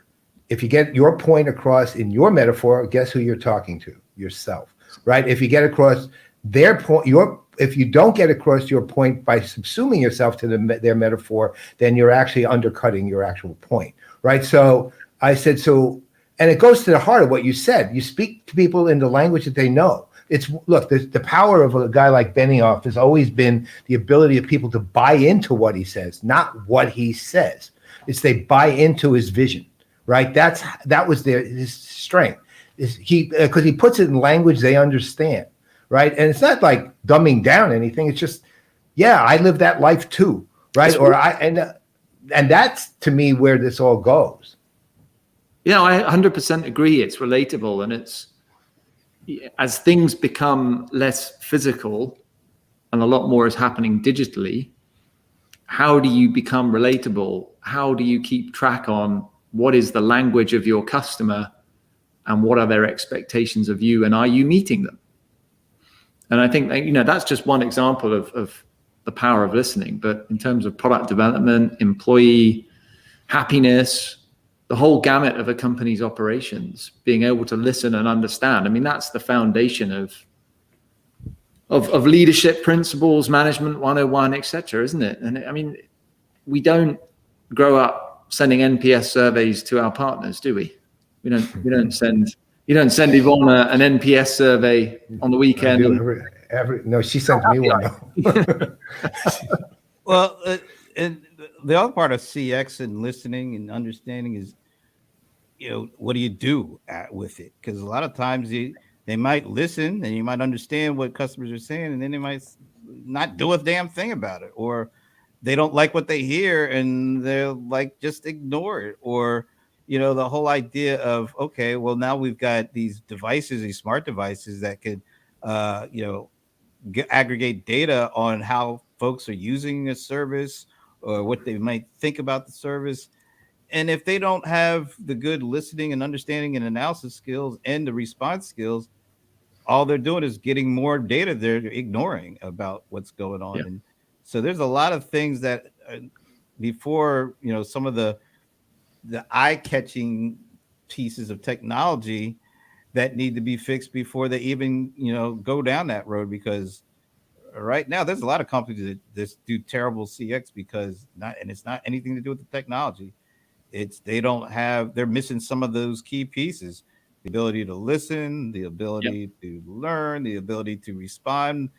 If you get your point across in your metaphor, guess who you're talking to? Yourself, right? If you get across their point, if you don't get across your point by subsuming yourself to their metaphor, then you're actually undercutting your actual point, right? So I said, and it goes to the heart of what you said. You speak to people in the language that they know. Look, the power of a guy like Benioff has always been the ability of people to buy into what he says, not what he says. It's they buy into his vision. Right, that was his strength. is he because he puts it in language they understand, right? And it's not like dumbing down anything. It's just, yeah, I live that life too, right? And that's to me where this all goes. Yeah, I 100% agree. It's relatable, and it's as things become less physical and a lot more is happening digitally. How do you become relatable? How do you keep track on what is the language of your customer and what are their expectations of you, and are you meeting them? And I think that, that's just one example of the power of listening. But in terms of product development, employee happiness, the whole gamut of a company's operations, being able to listen and understand. I mean, that's the foundation of leadership principles, management 101, et cetera, isn't it? And I mean, we don't grow up sending NPS surveys to our partners, do we? You don't send Yvonne an NPS survey on the weekend. No, she sent me one. Well, and the other part of CX and listening and understanding is, what do you do with it? Because a lot of times they might listen and you might understand what customers are saying, and then they might not do a damn thing about it, or they don't like what they hear and they're like, just ignore it. Or, the whole idea of, okay, well, now we've got these devices, these smart devices that could, aggregate data on how folks are using a service or what they might think about the service. And if they don't have the good listening and understanding and analysis skills and the response skills, all they're doing is getting more data they're ignoring about what's going on. Yeah. And so there's a lot of things that before, some of the eye-catching pieces of technology that need to be fixed before they even, go down that road. Because right now there's a lot of companies that just do terrible CX and it's not anything to do with the technology. They're missing some of those key pieces: the ability to listen, the ability to learn, the ability to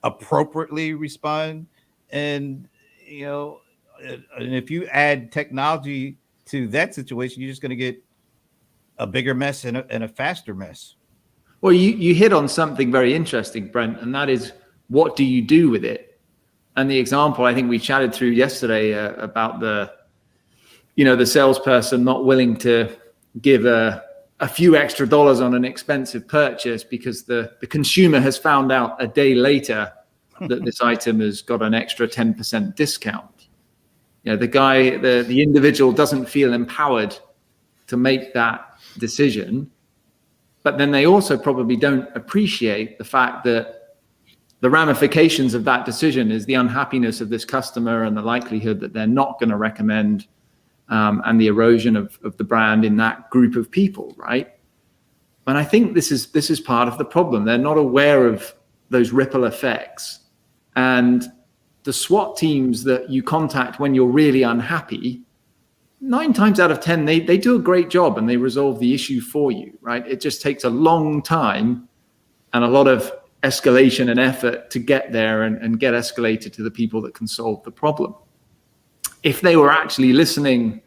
appropriately respond. And, and if you add technology to that situation, you're just going to get a bigger mess and a faster mess. Well, you hit on something very interesting, Brent, and that is, what do you do with it? And the example I think we chatted through yesterday about the salesperson not willing to give a few extra dollars on an expensive purchase because the consumer has found out a day later that this item has got an extra 10% discount. The individual doesn't feel empowered to make that decision, but then they also probably don't appreciate the fact that the ramifications of that decision is the unhappiness of this customer and the likelihood that they're not going to recommend, and the erosion of the brand in that group of people, right? And I think this is part of the problem. They're not aware of those ripple effects. And the SWAT teams that you contact when you're really unhappy, 9 times out of 10, they do a great job and they resolve the issue for you, right? It just takes a long time and a lot of escalation and effort to get there and get escalated to the people that can solve the problem. If they were actually listening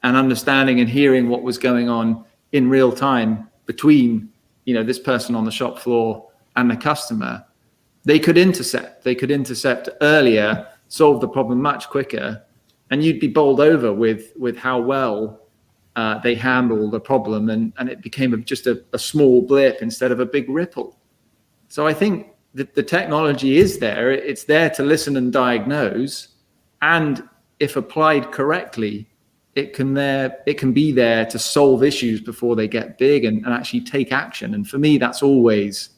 and understanding and hearing what was going on in real time between, this person on the shop floor and the customer, they could intercept earlier, solve the problem much quicker, and you'd be bowled over with how well they handle the problem, and it became just a small blip instead of a big ripple. So I think that the technology is there. It's there to listen and diagnose, and if applied correctly, it can be there to solve issues before they get big and actually take action. And for me, that's always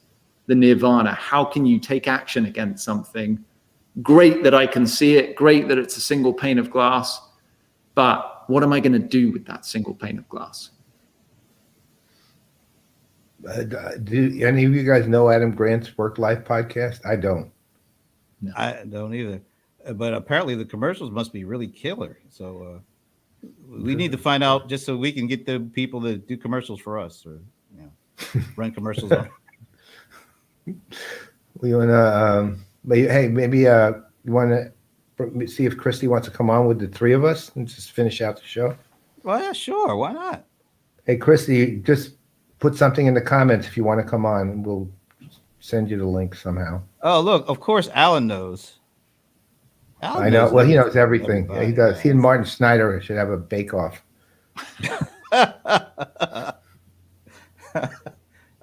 the nirvana. How can you take action against something? Great that I can see it, great that it's a single pane of glass, but what am I going to do with that single pane of glass? Do any of you guys know Adam Grant's Work Life podcast? I don't. No. I don't either. But apparently the commercials must be really killer. So we need to find out just so we can get the people to do commercials for us, or run commercials on. We want to, hey, maybe you want to see if Christy wants to come on with the 3 of us and just finish out the show? Well, yeah, sure. Why not? Hey, Christy, just put something in the comments if you want to come on, and we'll send you the link somehow. Oh, look, of course, Alan knows. Alan I know. knows Well, he knows everything, everything. Yeah, he does. He and Martin Snyder should have a bake-off.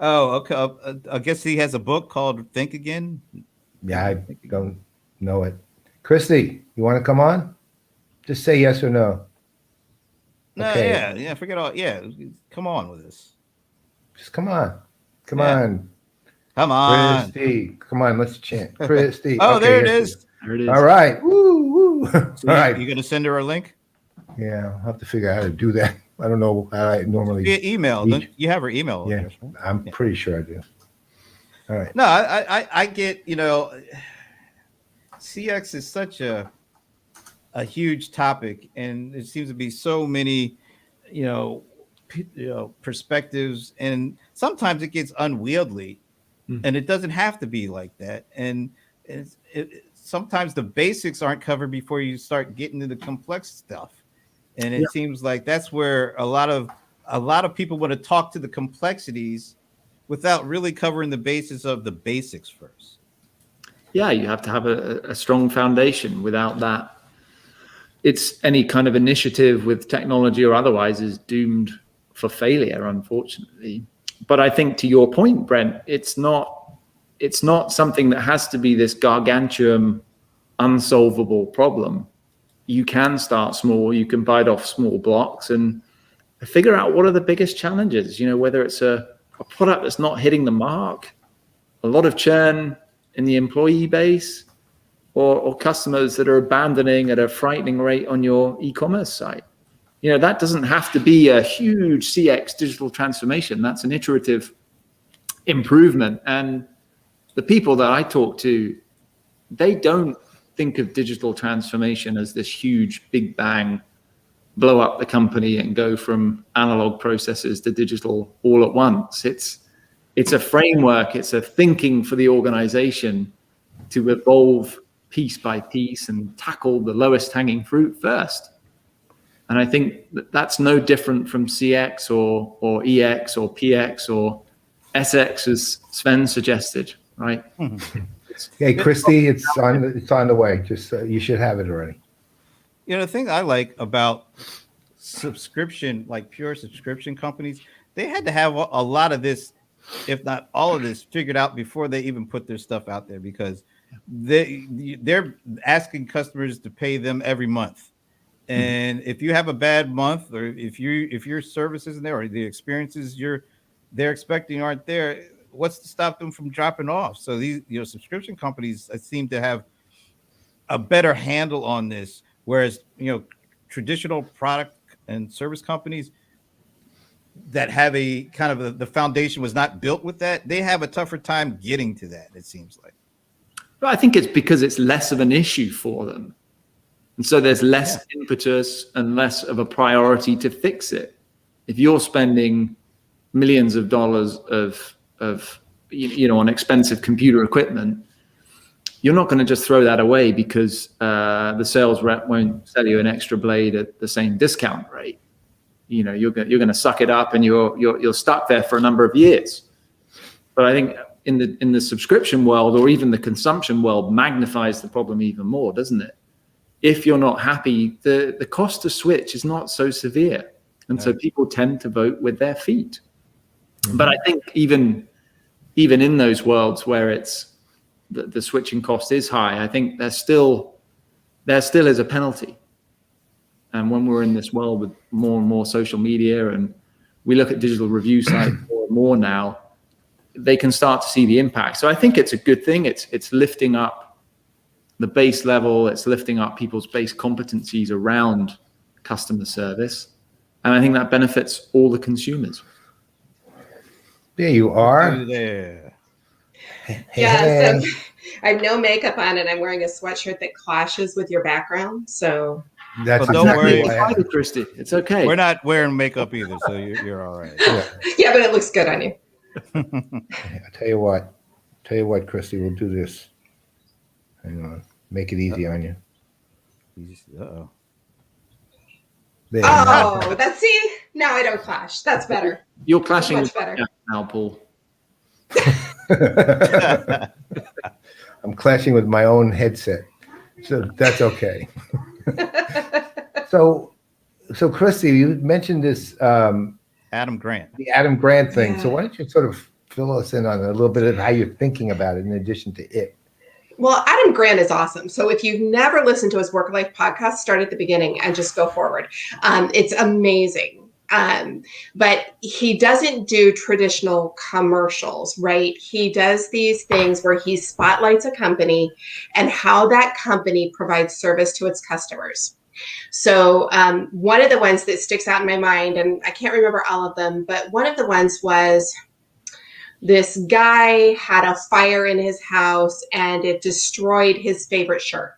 Oh, okay. I guess he has a book called Think Again. Yeah, I don't know it. Christy, you want to come on? Just say yes or no. No, Okay. yeah. Forget all. Yeah, come on with this. Just come on. Come Yeah. on. Come on. Christy. Come on, let's chant. Christy. Oh, Okay, there it yes, is. There it is. All right. Woo, woo. So All right. you gonna send her a link Yeah, I'll have to figure out how to do that. I don't know how I normally. via email? reach- You have her email Yeah, address, right? I'm pretty sure I do. All right. No, I get. CX is such a huge topic, and there seems to be so many, perspectives, and sometimes it gets unwieldy, and it doesn't have to be like that. And sometimes the basics aren't covered before you start getting into the complex stuff, and it seems like that's where a lot of people want to talk to the complexities without really covering the basis of the basics first. Yeah, you have to have a strong foundation. Without that, it's any kind of initiative with technology or otherwise is doomed for failure, unfortunately. But I think to your point, Brent, it's not something that has to be this gargantuan, unsolvable problem. You can start small, you can bite off small blocks and figure out what are the biggest challenges, whether it's a product that's not hitting the mark, a lot of churn in the employee base, or customers that are abandoning at a frightening rate on your e-commerce site. That doesn't have to be a huge CX digital transformation. That's an iterative improvement. And the people that I talk to, they don't think of digital transformation as this huge big bang, blow up the company and go from analog processes to digital all at once. It's a framework, it's a thinking for the organization to evolve piece by piece and tackle the lowest hanging fruit first. And I think that's no different from CX or EX or PX or SX, as Sven suggested, right? Hey, Christy, it's on the way. Just you should have it already. The thing I like about subscription, like pure subscription companies, they had to have a lot of this, if not all of this, figured out before they even put their stuff out there, because they're asking customers to pay them every month. And if you have a bad month, or if your service isn't there, or the experiences they're expecting aren't there, what's to stop them from dropping off? So these subscription companies seem to have a better handle on this, whereas traditional product and service companies that have a kind of the foundation was not built with that, they have a tougher time getting to that, it seems like. But I think it's because it's less of an issue for them. And so there's less impetus and less of a priority to fix it. If you're spending millions of dollars of on expensive computer equipment, you're not going to just throw that away because the sales rep won't sell you an extra blade at the same discount rate. You're going to suck it up, and you're stuck there for a number of years. But I think in the subscription world, or even the consumption world, magnifies the problem even more, doesn't it? If you're not happy, the cost to switch is not so severe, and so people tend to vote with their feet. But I think even in those worlds where it's the switching cost is high, I think there still is a penalty. And when we're in this world with more and more social media, and we look at digital review sites more and more now, they can start to see the impact. So I think it's a good thing. It's lifting up the base level. It's lifting up people's base competencies around customer service. And I think that benefits all the consumers. There you are. There. Yeah, so I have no makeup on and I'm wearing a sweatshirt that clashes with your background. So That's don't worry. what I have. Christy, it's okay. We're not wearing makeup either, so you're all right. yeah, but it looks good on you. I tell you what, Christy, we'll do this. Hang on, make it easy on you. Uh-oh. Oh, now I don't clash. That's better. You're clashing much with better. now, Paul. I'm clashing with my own headset, so that's okay. So Christy, you mentioned this Adam Grant. the Adam Grant thing. Yeah. So why don't you sort of fill us in on a little bit of how you're thinking about it in addition to it? Well, Adam Grant is awesome. So if you've never listened to his Work Life podcast, start at the beginning and just go forward. It's amazing. But he doesn't do traditional commercials, right? He does these things where he spotlights a company and how that company provides service to its customers. So one of the ones that sticks out in my mind, and I can't remember all of them, but one of the ones was this guy had a fire in his house and it destroyed his favorite shirt.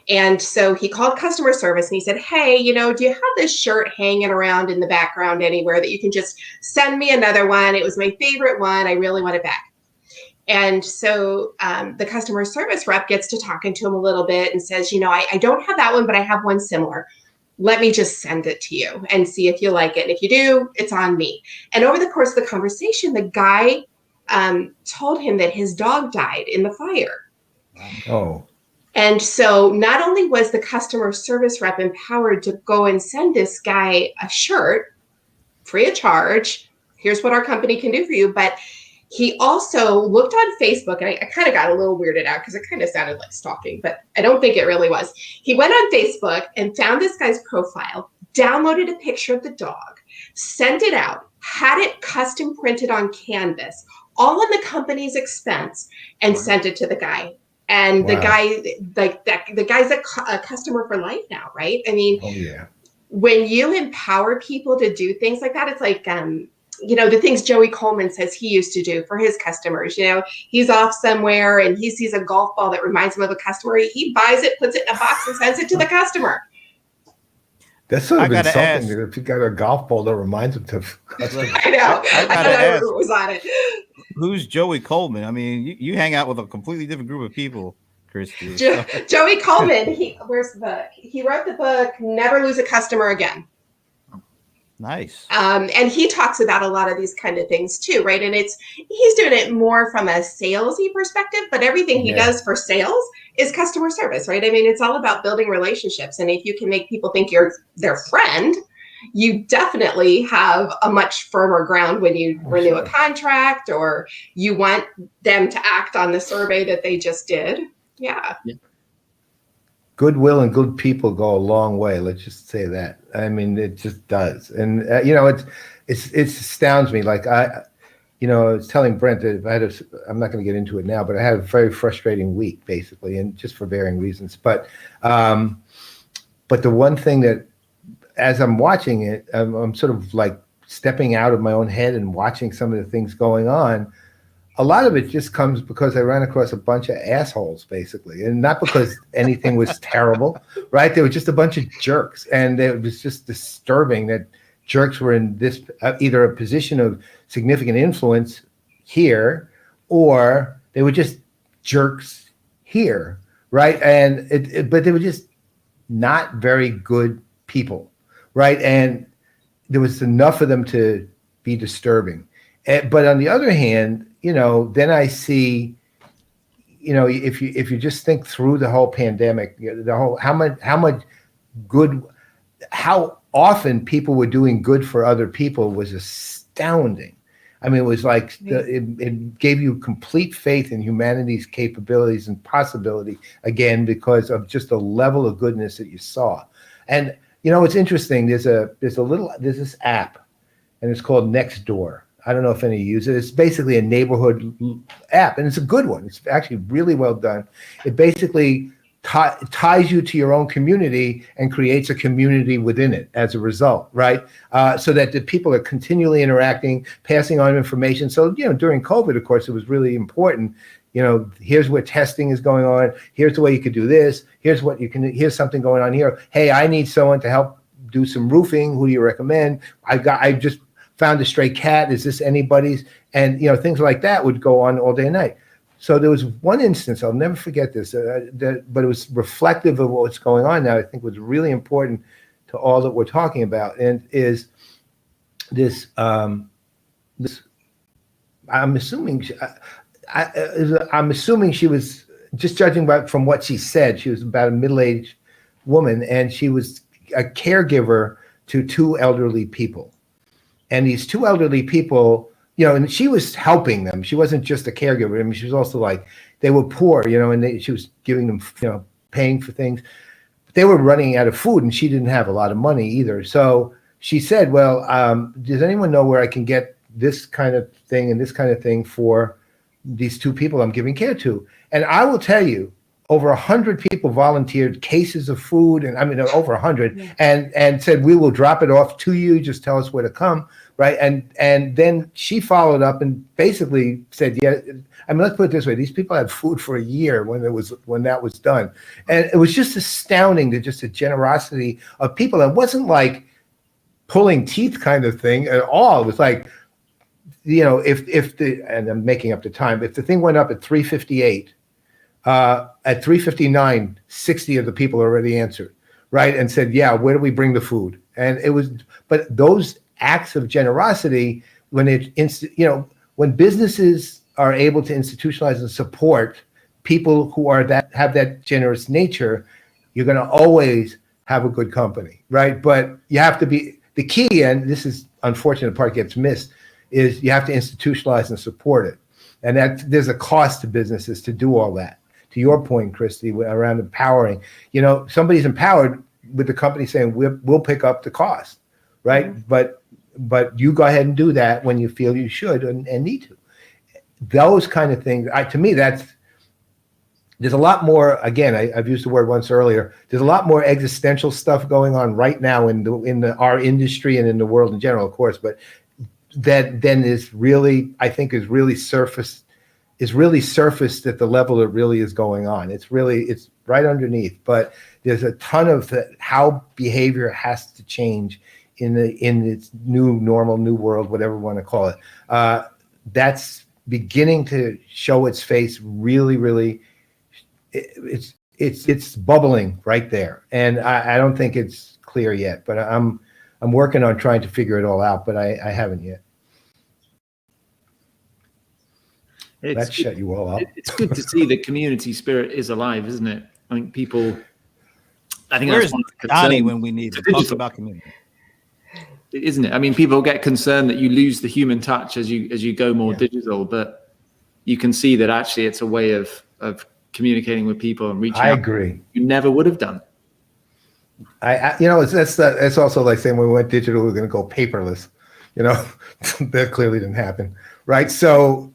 And so he called customer service and he said, hey, do you have this shirt hanging around in the background anywhere that you can just send me another one? It was my favorite one. I really want it back. And so the customer service rep gets to talking to him a little bit and says, I don't have that one, but I have one similar. Let me just send it to you and see if you like it. And if you do, it's on me. And over the course of the conversation, the guy told him that his dog died in the fire. Oh. And so not only was the customer service rep empowered to go and send this guy a shirt free of charge, here's what our company can do for you, but he also looked on Facebook, and I kind of got a little weirded out because it kind of sounded like stalking, but I don't think it really was. He went on Facebook and found this guy's profile, downloaded a picture of the dog, sent it out, had it custom printed on canvas, all on the company's expense, and sent it to the guy. And the guy, the guy's a customer for life now, right? I mean, when you empower people to do things like that, it's like, the things Joey Coleman says he used to do for his customers. He's off somewhere and he sees a golf ball that reminds him of a customer. He buys it, puts it in a box, and sends it to the customer. That's sort of insulting if you got a golf ball that reminds him of customers. I know. I gotta ask, was on it. Who's Joey Coleman? I mean, you hang out with a completely different group of people, Christy. Joey Coleman. He wrote the book "Never Lose a Customer Again." Nice. And he talks about a lot of these kind of things too, right? And he's doing it more from a salesy perspective, but everything he does for sales is customer service, right? I mean, it's all about building relationships. And if you can make people think you're their friend, you definitely have a much firmer ground when you renew a contract or you want them to act on the survey that they just did. Yeah. Goodwill and good people go a long way. Let's just say that. I mean, it just does. And, it astounds me. Like I was telling Brent that I'm not going to get into it now, but I had a very frustrating week basically, and just for varying reasons. But the one thing that, as I'm watching it, I'm sort of like stepping out of my own head and watching some of the things going on. A lot of it just comes because I ran across a bunch of assholes, basically, and not because anything was terrible, right? They were just a bunch of jerks, and it was just disturbing that jerks were in this either a position of significant influence here, or they were just jerks here, right? And but they were just not very good people, right? And there was enough of them to be disturbing. But on the other hand, then I see, if you just think through the whole pandemic, how often people were doing good for other people was astounding. I mean, it was like it gave you complete faith in humanity's capabilities and possibility again because of just the level of goodness that you saw. And it's interesting. There's this app, and it's called Nextdoor. I don't know if any of you use it. It's basically a neighborhood app, and it's a good one. It's actually really well done. It basically ties you to your own community and creates a community within it as a result, right? So that the people are continually interacting, passing on information. So, during COVID, of course, it was really important. Here's where testing is going on. Here's the way you could do this. Here's here's something going on here. Hey, I need someone to help do some roofing. Who do you recommend? I just found a stray cat. Is this anybody's? And, things like that would go on all day and night. So there was one instance, I'll never forget this, but it was reflective of what's going on now. I think was really important to all that we're talking about, and is this this. I'm assuming I'm assuming she was, just judging from what she said, she was about a middle-aged woman, and she was a caregiver to two elderly people. And these two elderly people, and she was helping them. She wasn't just a caregiver. I mean, she was also like, they were poor, and she was giving them, paying for things. But they were running out of food, and she didn't have a lot of money either. So she said, well, does anyone know where I can get this kind of thing and this kind of thing for these two people I'm giving care to? And I will tell you, over 100 people volunteered cases of food, and I mean over 100, and said, we will drop it off to you. Just tell us where to come, right? And then she followed up and basically said, yeah. I mean, let's put it this way: these people had food for a year when that was done, and it was just astounding to just the generosity of people. It wasn't like pulling teeth kind of thing at all. It was like, if and I'm making up the time, if the thing went up at 3:58. At 3:59, 60 of the people already answered, right? And said, yeah, where do we bring the food? And it was, but those acts of generosity, when when businesses are able to institutionalize and support people who have that generous nature, you're going to always have a good company, right? But you have to be, the key, and this is unfortunate part gets missed, is you have to institutionalize and support it. And that there's a cost to businesses to do all that. To your point, Christy, around empowering, somebody's empowered with the company saying, we'll pick up the cost, right? Mm-hmm. But you go ahead and do that when you feel you should and need to. Those kind of things, to me, there's a lot more, again, I've used the word once earlier, there's a lot more existential stuff going on right now in our industry and in the world in general, of course, but that then is really, I think, is really surfaced at the level that really is going on. It's right underneath, but there's a ton of how behavior has to change in its new normal, new world, whatever we want to call it. That's beginning to show its face really, really. It's bubbling right there. And I don't think it's clear yet, but I'm working on trying to figure it all out, but I haven't yet. That shut you all up. It's good to see that community spirit is alive, isn't it? I think where's Donnie when we need to talk about community? Isn't it? I mean, people get concerned that you lose the human touch as you go more digital, but you can see that actually it's a way of communicating with people and reaching out. I agree. You never would have done. It's also like saying when we went digital, we're going to go paperless. That clearly didn't happen, right? So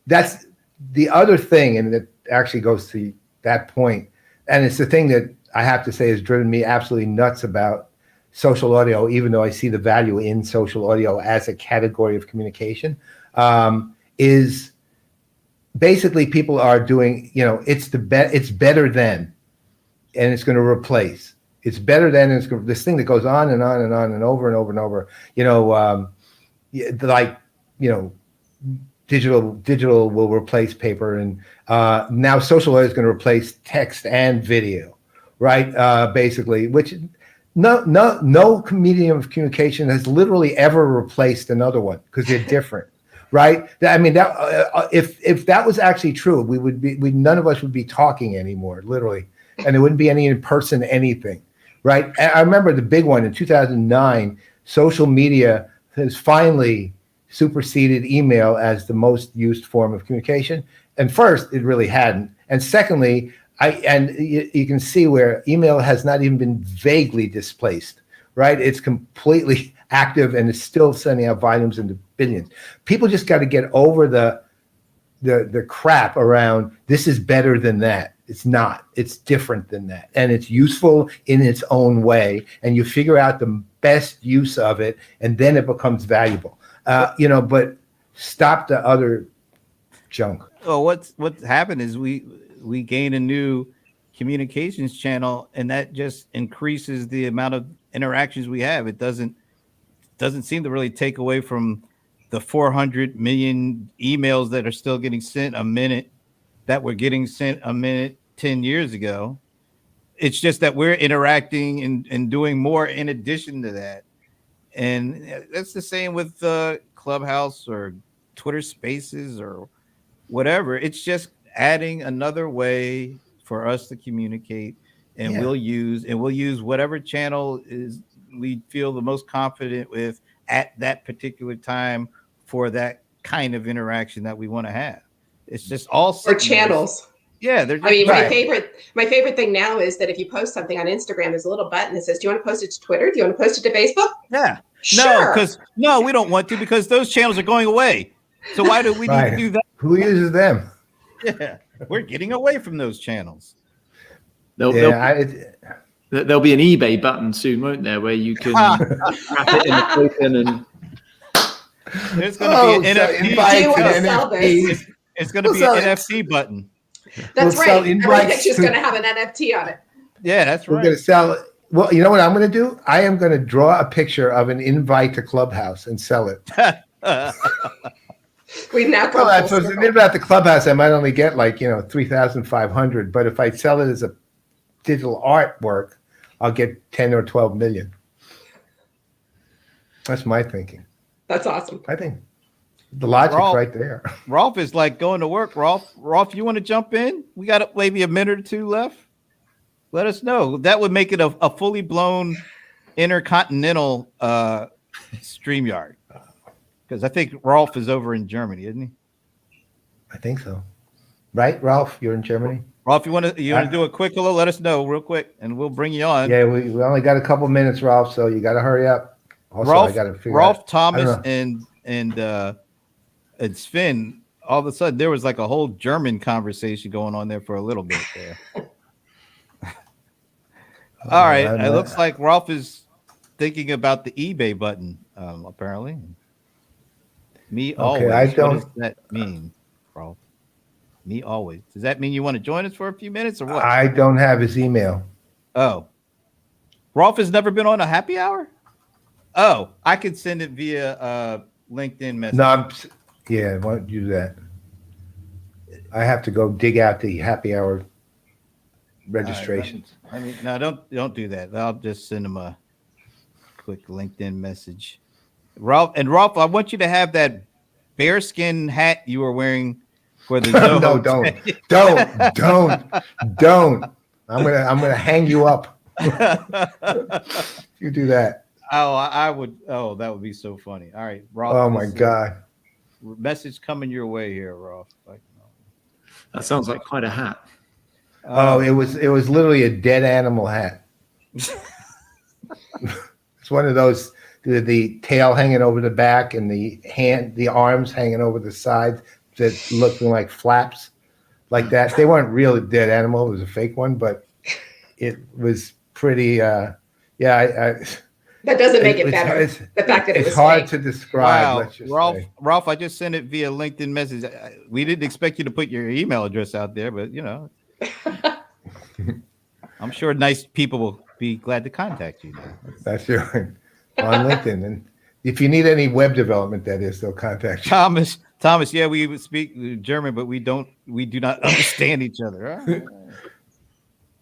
that's the other thing, and it actually goes to that point, and it's the thing that I have to say has driven me absolutely nuts about social audio, even though I see the value in social audio as a category of communication, is basically people are doing, it's better than, and it's going to replace. It's better than, it's this thing that goes on and on and on and over and over and over. Digital will replace paper, and now social audio is going to replace text and video, right? Basically, which no medium of communication has literally ever replaced another one because they're different, right? I mean, that if that was actually true, none of us would be talking anymore, literally, and there wouldn't be any in-person anything. Right. I remember the big one in 2009, social media has finally superseded email as the most used form of communication. And first, it really hadn't. And secondly, you can see where email has not even been vaguely displaced, right? It's completely active and is still sending out volumes into billions. People just got to get over the crap around this is better than that. It's not. It's different than that. And it's useful in its own way. And you figure out the best use of it, and then it becomes valuable. But stop the other junk. Oh, what's happened is we gain a new communications channel, and that just increases the amount of interactions we have. It doesn't seem to really take away from the 400 million emails that are still getting sent a minute that were getting sent a minute 10 years ago. It's just that we're interacting and doing more in addition to that. And that's the same with Clubhouse or Twitter Spaces or whatever. It's just adding another way for us to communicate, and we'll use whatever channel is we feel the most confident with at that particular time for that kind of interaction that we want to have. It's just all or channels. Yeah, they're just, I mean, right. my favorite thing now is that if you post something on Instagram, there's a little button that says, "Do you want to post it to Twitter? Do you want to post it to Facebook?" Yeah. Sure. No, we don't want to, because those channels are going away. So why do we need to do that? Who uses them? Yeah, we're getting away from those channels. There'll be an eBay button soon, won't there, where you can wrap it in the token and. There's going to be an NFT. Do you want to sell this? It's going to be an NFT button. That's right. Every picture's going to have an NFT on it. Yeah, that's right. We're going to sell it. Well, you know what I'm going to do? I am going to draw a picture of an invite to Clubhouse and sell it. We've now come well, so about the Clubhouse, I might only get 3,500, but if I sell it as a digital artwork, I'll get 10 or 12 million. That's my thinking. That's awesome. I think the logic's right there. Rolf is like going to work. Rolf, you want to jump in? We got maybe a minute or two left. Let us know. That would make it a fully blown intercontinental StreamYard. Because I think Rolf is over in Germany, isn't he? I think so. Right, Rolf? You're in Germany? Rolf, you want to do a quick hello? Let us know real quick, and well bring you on. Yeah, we only got a couple minutes, Rolf, so you got to hurry up. Also, I got to figure out. Thomas, and Sven. All of a sudden, there was like a whole German conversation going on there for a little bit there. All right, it looks like Rolf is thinking about the eBay button. Apparently, always. I don't. What does that mean, Rolf? Me always. Does that mean you want to join us for a few minutes or what? I don't have his email. Oh, Rolf has never been on a happy hour. Oh, I could send it via LinkedIn message. No, I won't do that. I have to go dig out the happy hour registrations. Right, I mean, no, don't do that. I'll just send him a quick LinkedIn message. Rolf, I want you to have that bearskin hat you were wearing for the Zoho. No, don't. I'm gonna hang you up. You do that. Oh, I would. Oh, that would be so funny. All right, Rolf. Oh my God. Message coming your way here, Rolf. That sounds like quite a hat. It was literally a dead animal hat. It's one of those, the tail hanging over the back and the arms hanging over the sides that looking like flaps like that. They weren't really a dead animal. It was a fake one, but it was pretty. That doesn't make it better. The fact that it's hard to describe. Wow. Rolf, I just sent it via LinkedIn message. We didn't expect you to put your email address out there, but I'm sure nice people will be glad to contact you. That's right. On LinkedIn. And if you need any web development, that is, they'll contact you. Thomas, yeah, we speak German, but we do not understand each other. Huh?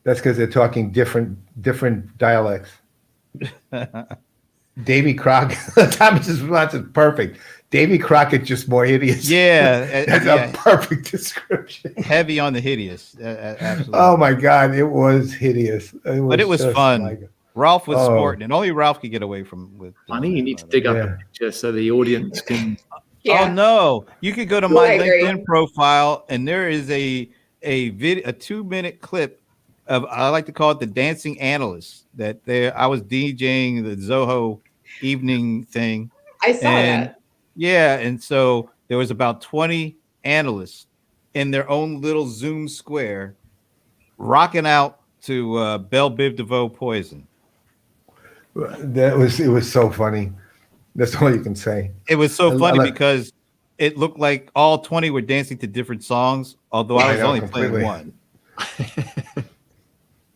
That's because they're talking different dialects. Davy Crockett. Thomas's response is perfect. Davy Crockett, just more hideous. Yeah, that's a perfect description. Heavy on the hideous. Absolutely. Oh my God, it was hideous. But it was fun. Ralph was sporting, and only Ralph could get away with. Funny, you need to dig up a picture so the audience can. Yeah. Oh no! You could go to my LinkedIn profile, and there is a 2-minute clip of, I like to call it the dancing analyst. I was DJing the Zoho evening thing. I saw that. Yeah, and so there was about 20 analysts in their own little Zoom square, rocking out to Belle Biv DeVoe Poison. It was so funny. That's all you can say. It was so funny because it looked like all 20 were dancing to different songs, although I was only playing one.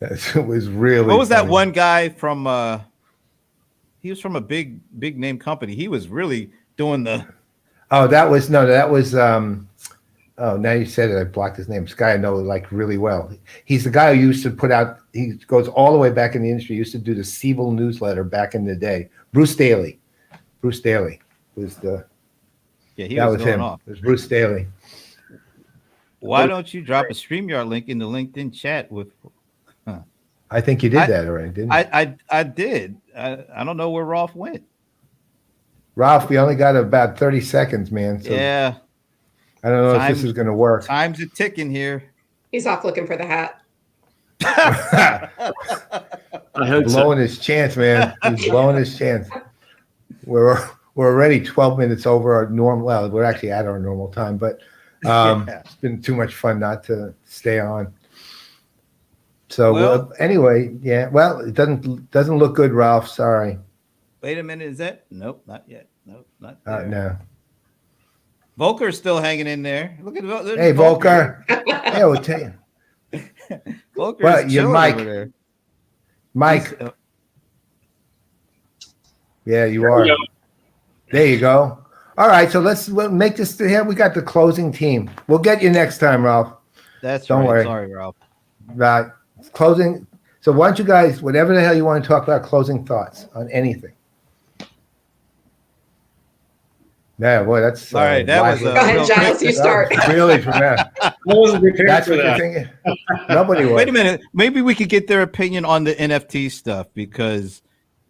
It was really. What was funny. that one guy from? He was from a big name company. He was really doing the. Oh, that was Oh, now you said it. I blocked his name. This guy I know like really well. He's the guy who used to put out. He goes all the way back in the industry. He used to do the Siebel newsletter back in the day. Bruce Daly. Bruce Daly was the. Yeah, he that was was going him. off. It was Bruce Daly. Why don't you drop a StreamYard link in the LinkedIn chat with? I think you did that already, didn't you? I did. I don't know where Rolf went. Ralph, we only got about 30 seconds, man. So Yeah, I don't know if this is going to work. time's a ticking here. He's off looking for the hat. I hope so. Blowing his chance, man. He's blowing his chance. We're already 12 minutes over our normal. Well, we're actually at our normal time, but it's been too much fun not to stay on. So anyway, yeah. Well, it doesn't look good, Ralph. Sorry. Wait a minute. Is that? Nope, not yet. Nope, not there. No. Volker's still hanging in there. Look at Hey, Volker. Hey, we'll tell you. Volker's Well, you're chilling Mike. over there. Mike. Yeah, you are. There you go. All right, so we'll make this here. We got the closing team. We'll get you next time, Ralph. Don't right. worry. Sorry, Ralph. Right. Closing. So why don't you guys, whatever the hell you want to talk about, closing thoughts on anything. Yeah, boy, that's All right. That was Go ahead, Giles, you start. really dramatic. I wasn't prepared That's for what you're that. thinking. Nobody was. Wait a minute. Maybe we could get their opinion on the NFT stuff because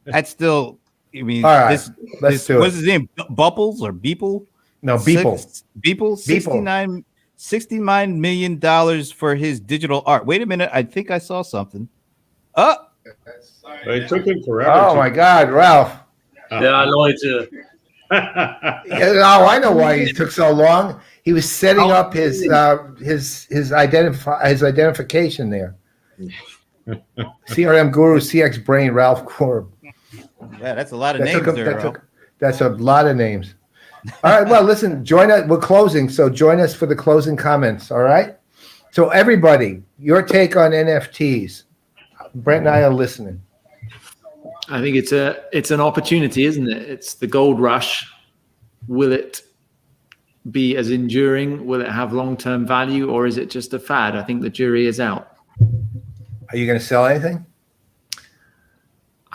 that's still. I mean, All right, let's do it. What's his name? Bubbles or Beeple? No, Beeple. Beeple. $69 million for his digital art. Wait a minute. I think I saw something. Oh, It took him forever. Oh my God, Ralph. Ja, Leute. Oh, I know why he took so long. He was setting up his identification there. CRM Guru, CX Brain, Ralph Korb. yeah, that's a lot of names there. That's a lot of names. All right. Well, listen, join us. We're closing, so join us for the closing comments. All right. So everybody, your take on NFTs. Brent and I are listening. I think it's an opportunity, isn't it? It's the gold rush. Will it be as enduring? Will it have long-term value, or is it just a fad? I think the jury is out. Are you going to sell anything?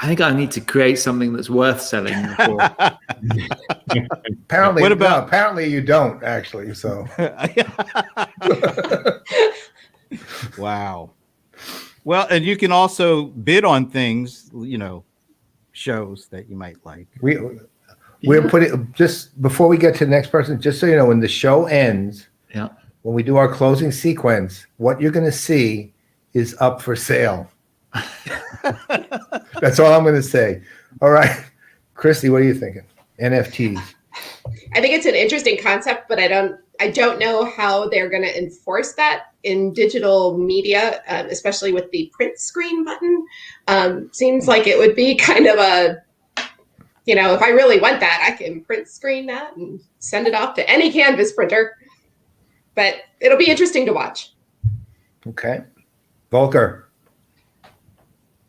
I think I need to create something that's worth selling before. Apparently, What about- no, apparently you don't actually. So Wow. Well, and you can also bid on things, shows that you might like. we're putting, just before we get to the next person, just so you know, when the show ends, Yeah. when we do our closing sequence, what you're going to see is up for sale. That's all I'm going to say. All right, Christy, what are you thinking? NFTs. I think it's an interesting concept, but I don't know how they're going to enforce that in digital media, especially with the print screen button. Seems like it would be kind of a, if I really want that, I can print screen that and send it off to any canvas printer. But it'll be interesting to watch. Okay, Volker.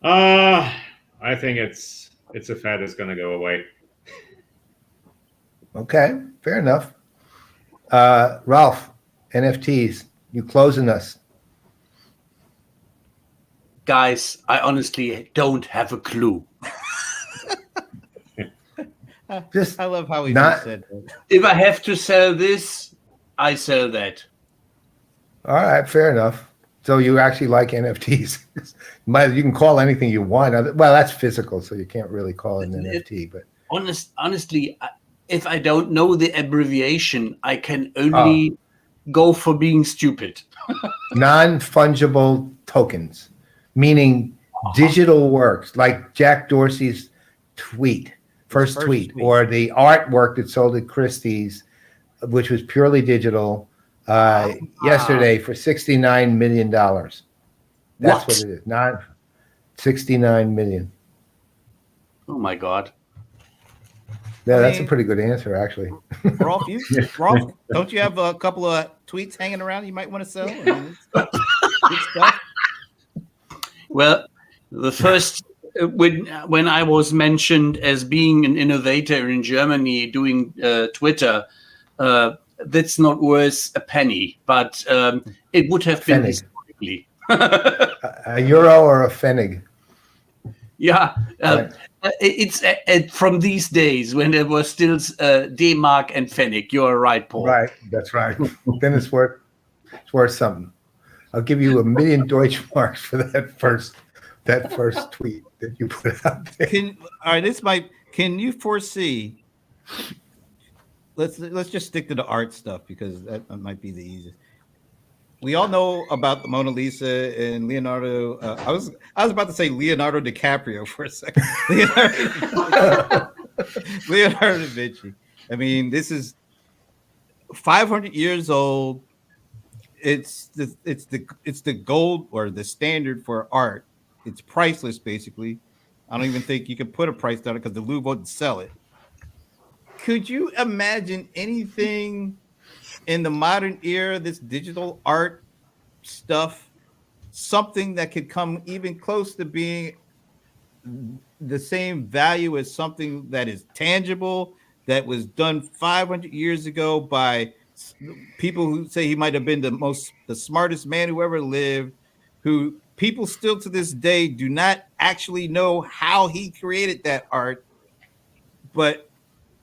I think it's a fad that's going to go away. Okay, fair enough. Ralph, NFTs, you closing us. Guys, I honestly don't have a clue. Just I love how he Not- just said that. If I have to sell this, I sell that. all right, fair enough. So you actually like NFTs. You can call anything you want. Well, that's physical, so you can't really call it an NFT. But Honestly, if I don't know the abbreviation, I can only go for being stupid. non-fungible tokens, meaning digital works, like Jack Dorsey's first tweet, or the artwork that sold at Christie's, which was purely digital, yesterday for $69 million. That's what it is. Not $69 million. Oh my God. Yeah, that's a pretty good answer, actually. Rolf, don't you have a couple of tweets hanging around you might want to sell? I mean, good stuff. Well, the first when I was mentioned as being an innovator in Germany doing Twitter, that's not worth a penny, but it would have been Pfennig. historically. A euro or a pfennig? Yeah, Right. it's from these days when there was still D-Mark and Pfennig. You're right, Paul. Right, that's right. Then it's worth something. I'll give you 1 million Deutschmarks for that first tweet that you put out there. Can you foresee? Let's just stick to the art stuff because that might be the easiest. We all know about the Mona Lisa and Leonardo. I was about to say Leonardo DiCaprio for a second. Leonardo da Vinci. I mean, this is 500 years old. It's the gold or the standard for art. It's priceless, basically. I don't even think you can put a price on it because the Louvre won't sell it. Could you imagine anything in the modern era, this digital art stuff, something that could come even close to being the same value as something that is tangible, that was done 500 years ago by people who say he might have been the smartest man who ever lived, who people still to this day do not actually know how he created that art, but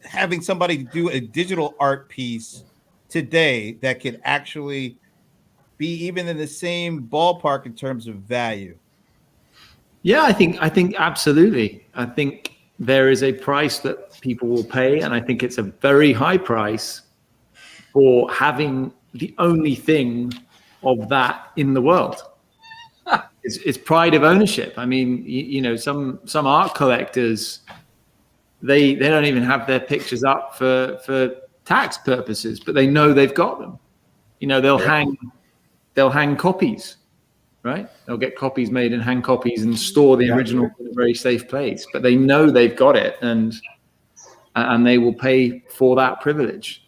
having somebody do a digital art piece today that could actually be even in the same ballpark in terms of value. Yeah, I think absolutely. I think there is a price that people will pay, and I think it's a very high price for having the only thing of that in the world. It's pride of ownership. I mean, you know, some art collectors, they don't even have their pictures up for tax purposes, but they know they've got them. You know, they'll hang copies, right? They'll get copies made and hang copies and store the original in a very safe place. But they know they've got it, and they will pay for that privilege.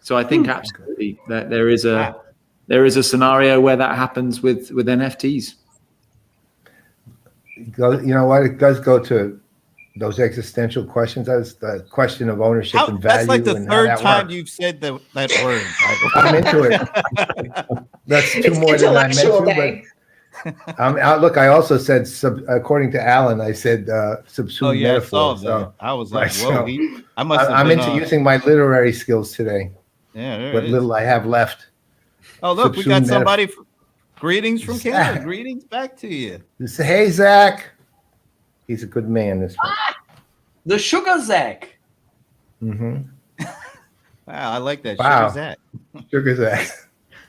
So I think absolutely that there is a scenario where that happens with NFTs. You know what? It does go to those existential questions. That's the question of ownership and value. That's like the and third time works. you've said that word. I'm into it. That's two more than I meant to. Look, I also said, according to Alan, I said subsumed metaphor. So I was like, whoa, I'm into using my literary skills today. Yeah, what little I have left. Oh, look, we got somebody. Greetings from Canada. Greetings back to you. Hey, Zach. He's a good man. This one. The Sugar Zach. Mm-hmm. Wow, I like that. Wow. Sugar Zach. Sugar Zach.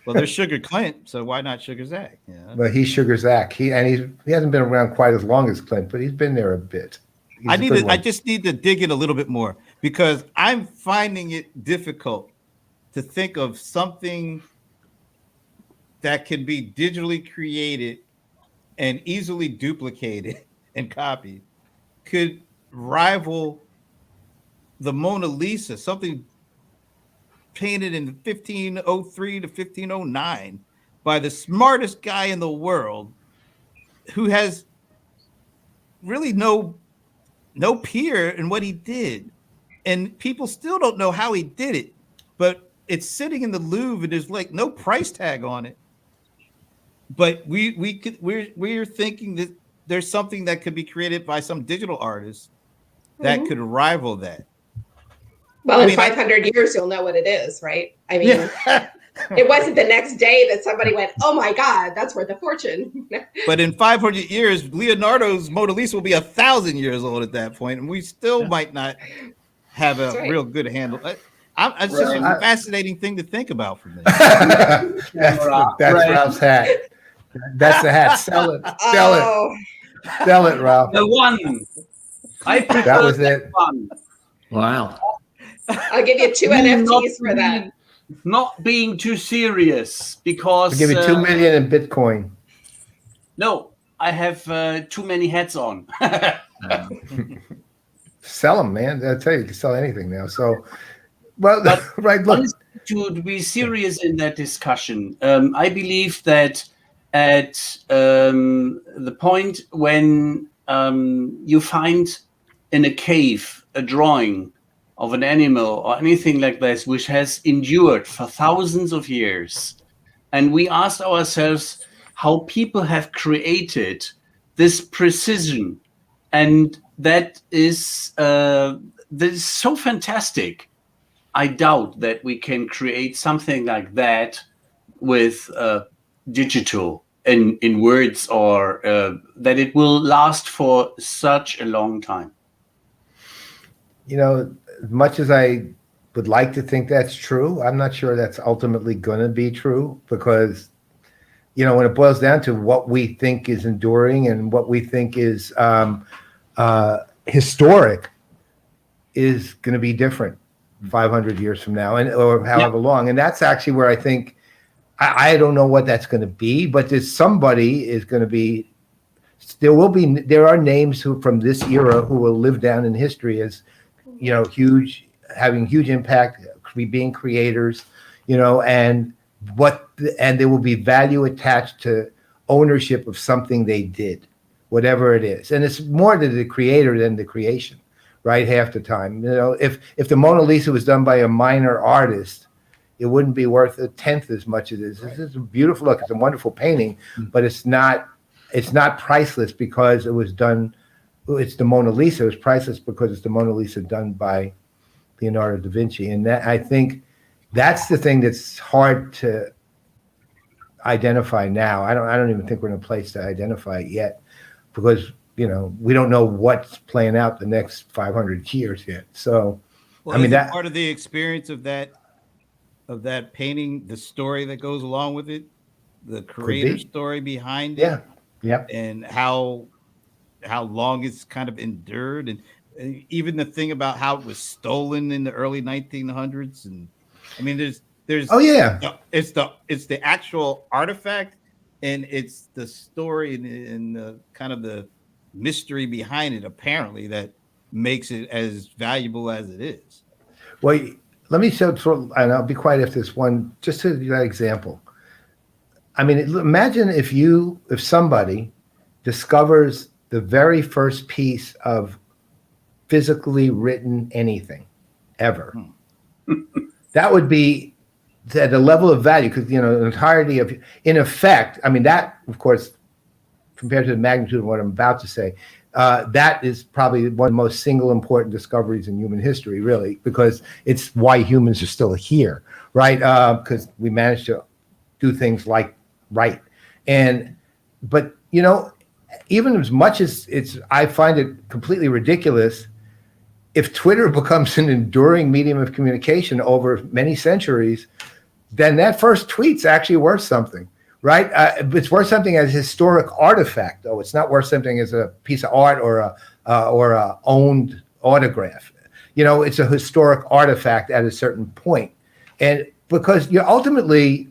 Well, there's Sugar Clint, so why not Sugar Zach? Yeah. But he's Sugar Zach. He hasn't been around quite as long as Clint, but he's been there a bit. I just need to dig in a little bit more because I'm finding it difficult to think of something that can be digitally created and easily duplicated and copied could rival the Mona Lisa, something painted in 1503 to 1509 by the smartest guy in the world who has really no peer in what he did. And people still don't know how he did it, but it's sitting in the Louvre and there's like no price tag on it. But we're thinking that there's something that could be created by some digital artist that could rival that. Well, in 500 years, you'll know what it is, right? I mean, it wasn't the next day that somebody went, oh my God, that's worth a fortune. But in 500 years, Leonardo's Mona Lisa will be 1,000 years old at that point, and we still might not have a real good handle. It's just a fascinating thing to think about for me. That's Ralph's hat. That's the hat. Sell it. Sell it, Ralph. The one. That was it. One. Wow. I'll give you 2 NFTs for that. Not being too serious because I'll give you 2 million in Bitcoin. No, I have too many hats on. Sell them, man. I tell you, you can sell anything now. So, well, right. Look, to be serious in that discussion, I believe that at the point when you find in a cave a drawing of an animal or anything like this, which has endured for thousands of years. And we asked ourselves how people have created this precision. And that is so fantastic. I doubt that we can create something like that with digital in words, or that it will last for such a long time. You know, as much as I would like to think that's true, I'm not sure that's ultimately going to be true, because, you know, when it boils down to what we think is enduring and what we think is historic is going to be different 500 years from now, and or however long. And that's actually where I think, I don't know what that's going to be, but there's somebody is going to be, there are names who from this era who will live down in history as, you know, having huge impact, being creators, you know, and there will be value attached to ownership of something they did, whatever it is. And it's more to the creator than the creation, right? Half the time, you know, if the Mona Lisa was done by a minor artist, it wouldn't be worth a tenth as much as it is. This is a beautiful look. It's a wonderful painting, but it's not priceless because it was done. It's the Mona Lisa. It was priceless because it's the Mona Lisa done by Leonardo da Vinci. And that, I think that's the thing that's hard to identify now. I don't even think we're in a place to identify it yet, because, you know, we don't know what's playing out the next 500 years yet. So, well, I mean, that part of the experience of that painting, the story that goes along with it, the creator story behind it, and how long it's kind of endured, and even the thing about how it was stolen in the early 1900s. And I mean, there's it's the actual artifact, and it's the story and the kind of the mystery behind it, apparently, that makes it as valuable as it is. Well, let me show, and I'll be quiet if this one, just to that example. I mean, imagine if somebody discovers the very first piece of physically written anything ever. That would be at a level of value, because, you know, the entirety of, in effect, I mean, that, of course, compared to the magnitude of what I'm about to say, that is probably one of the most single important discoveries in human history, really, because it's why humans are still here, right? Because we managed to do things like write. But, you know, even as much as I find it completely ridiculous, if Twitter becomes an enduring medium of communication over many centuries, then that first tweet's actually worth something, right? It's worth something as a historic artifact, though. It's not worth something as a piece of art or a owned autograph. You know, it's a historic artifact at a certain point. And because you ultimately,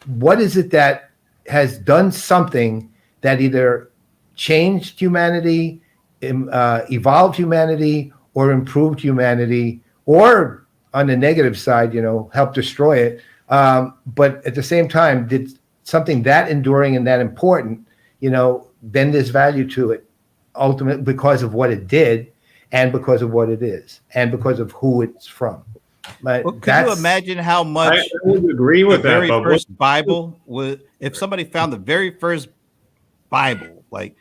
what is it that has done something that either changed humanity, evolved humanity, or improved humanity, or on the negative side, you know, helped destroy it. But at the same time, did something that enduring and that important, you know, then there's value to it, ultimately, because of what it did, and because of what it is, and because of who it's from. But well, could you imagine how much I would agree with the that, very first Bible was, if somebody found the very first Bible, like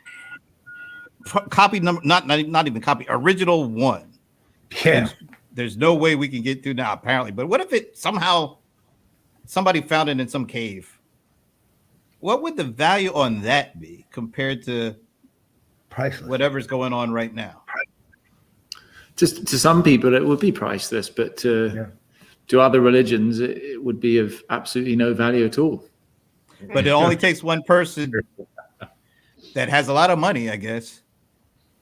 copy number, not even copy, original one. Yeah. There's no way we can get through now, apparently. But what if it somehow somebody found it in some cave? What would the value on that be compared to priceless, whatever's going on right now? Just to some people, it would be priceless, but to other religions, it would be of absolutely no value at all. But it only takes one person that has a lot of money, I guess,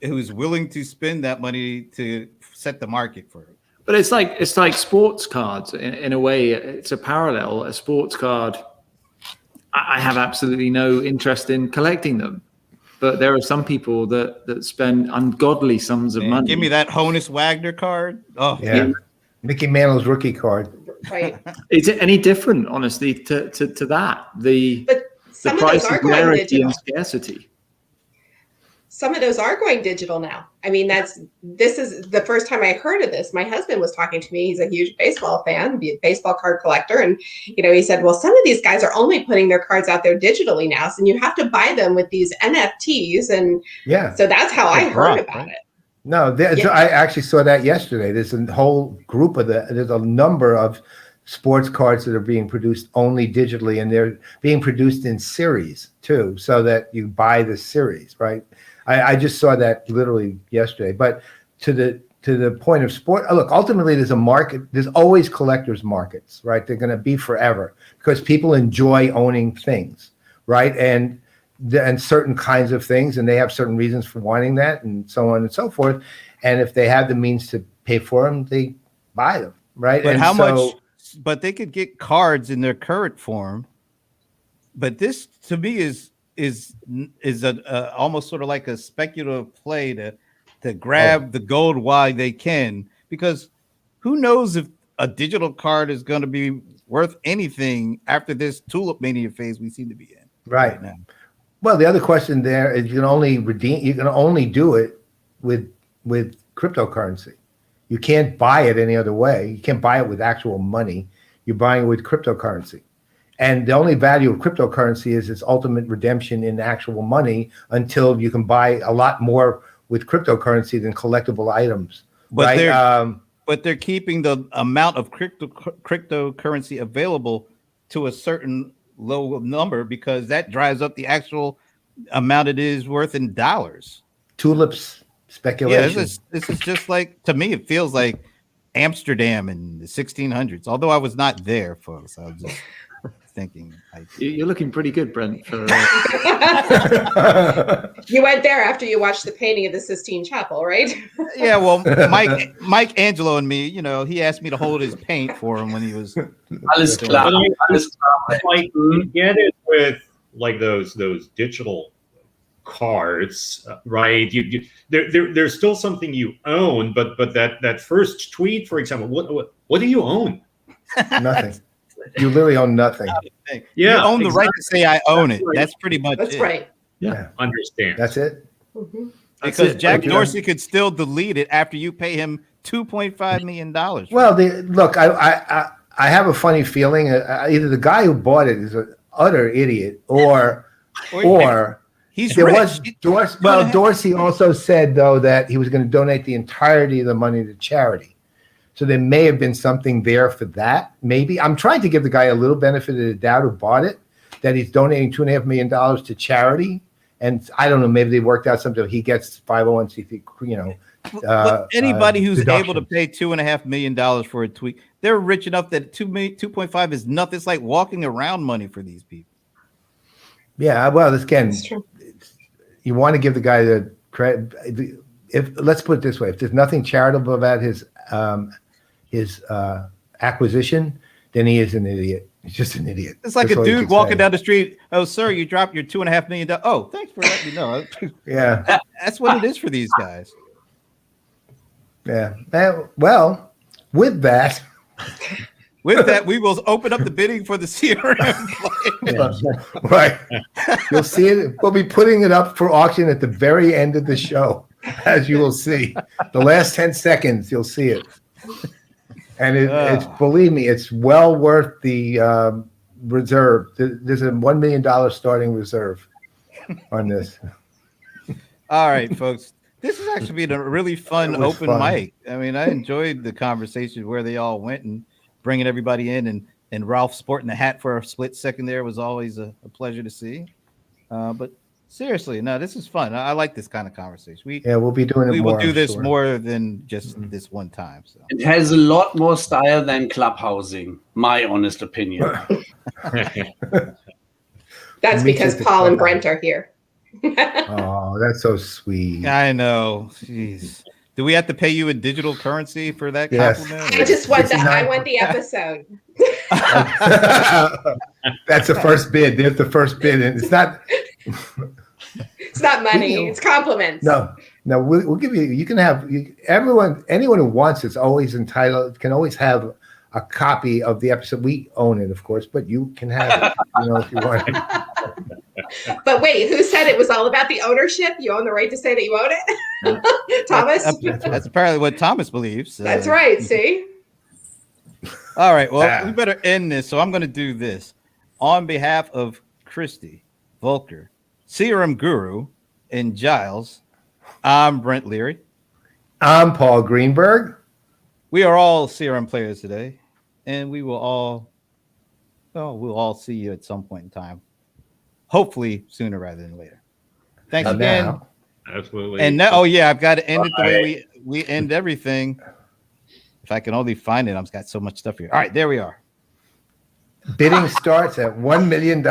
who's willing to spend that money to set the market for it. But it's like sports cards in a way. It's a parallel. A sports card, I have absolutely no interest in collecting them, but there are some people that spend ungodly sums of money. Give me that Honus Wagner card. Oh yeah, Mickey Mantle's rookie card. Right. Is it any different, honestly, to that? The price of rarity and scarcity. some of those are going digital now. I mean, this is the first time I heard of this. My husband was talking to me. He's a huge baseball fan, baseball card collector. And, he said, well, some of these guys are only putting their cards out there digitally now. So you have to buy them with these NFTs. And so that's how I heard about it. No, so I actually saw that yesterday. There's a whole group there's a number of sports cards that are being produced only digitally, and they're being produced in series too, so that you buy the series, right? I just saw that literally yesterday. But to the point of sport, look, ultimately there's a market. There's always collectors markets, right? They're going to be forever because people enjoy owning things, right? And certain kinds of things, and they have certain reasons for wanting that, and so on and so forth. And if they have the means to pay for them, they buy them, right? But and how much? But they could get cards in their current form. But this, to me, is a almost sort of like a speculative play to grab the gold while they can, because who knows if a digital card is going to be worth anything after this tulip mania phase we seem to be in right now. Well, the other question there is you can only do it with cryptocurrency. You can't buy it any other way. You can't buy it with actual money. You're buying it with cryptocurrency. And the only value of cryptocurrency is its ultimate redemption in actual money until you can buy a lot more with cryptocurrency than collectible items. But right? They're keeping the amount of cryptocurrency available to a certain low number because that drives up the actual amount it is worth in dollars. Tulips speculation. Yeah, this is just like, to me, it feels like Amsterdam in the 1600s. Although I was not there, folks. I was just thinking. You're looking pretty good, Brent. For, You went there after you watched the painting of the Sistine Chapel, right? Yeah, well, Mike Angelo and me, he asked me to hold his paint for him when he was. Alles klar. Like, you get it with like those digital cards, right? There's still something you own, but that first tweet, for example, what do you own? Nothing. You literally own nothing. Yeah, you own the right to say I own it. That's pretty much That's it. right. Yeah, understand. That's it. Mm-hmm. Because Jack Dorsey could still delete it after you pay him $2.5 million. Well, look, I have a funny feeling. Either the guy who bought it is an utter idiot, or he's there rich. was Dorsey also said though that he was going to donate the entirety of the money to charity. So there may have been something there for that. Maybe I'm trying to give the guy a little benefit of the doubt who bought it, that he's donating $2.5 million to charity. And I don't know, maybe they worked out something. He gets 501c3, anybody who's able to pay $2.5 million for a tweet, they're rich enough that 2.5 is nothing. It's like walking around money for these people. Yeah, well, again, you want to give the guy the credit. Let's put it this way: if there's nothing charitable about his acquisition, then he is an idiot. He's just an idiot. It's like a dude walking down the street. Oh, sir, you dropped your $2.5 million. Oh, thanks for letting me know. Yeah, that's what it is for these guys. Yeah. Well, with that, we will open up the bidding for the CRM Playaz. Right. You'll see it. We'll be putting it up for auction at the very end of the show, as you will see. The last 10 seconds, you'll see it. And it's, believe me, it's well worth the reserve. There's a $1 million starting reserve on this. All right, folks. This has actually been a really fun open mic. I mean, I enjoyed the conversation where they all went and bringing everybody in, and Ralph sporting the hat for a split second there was always a pleasure to see. But seriously, no, this is fun. I like this kind of conversation. We'll be doing it more. We will do this more than just this one time. So it has a lot more style than clubhousing, my honest opinion. That's because Paul and Brent are here. Oh, that's so sweet. I know. Jeez. Do we have to pay you in digital currency for that compliment? I just want I want the episode. That's the first bid. There's the first bid, and it's not. It's not money. It's compliments. No, we'll give you. You can have anyone who wants it's always entitled. Can always have a copy of the episode. We own it, of course, but you can have it, if you want. But wait, who said it was all about the ownership? You own the right to say that you own it? Thomas? That's apparently what Thomas believes. That's right, see? All right, well, we better end this, so I'm going to do this. On behalf of Christy, Volker, CRM Guru, and Giles, I'm Brent Leary. I'm Paul Greenberg. We are all CRM players today, and we'll all see you at some point in time. Hopefully sooner rather than later. Thanks again. Now. Absolutely. And now, I've got to end it the way we end everything. If I can only find it, I've got so much stuff here. All right, there we are. Bidding starts at $1 million.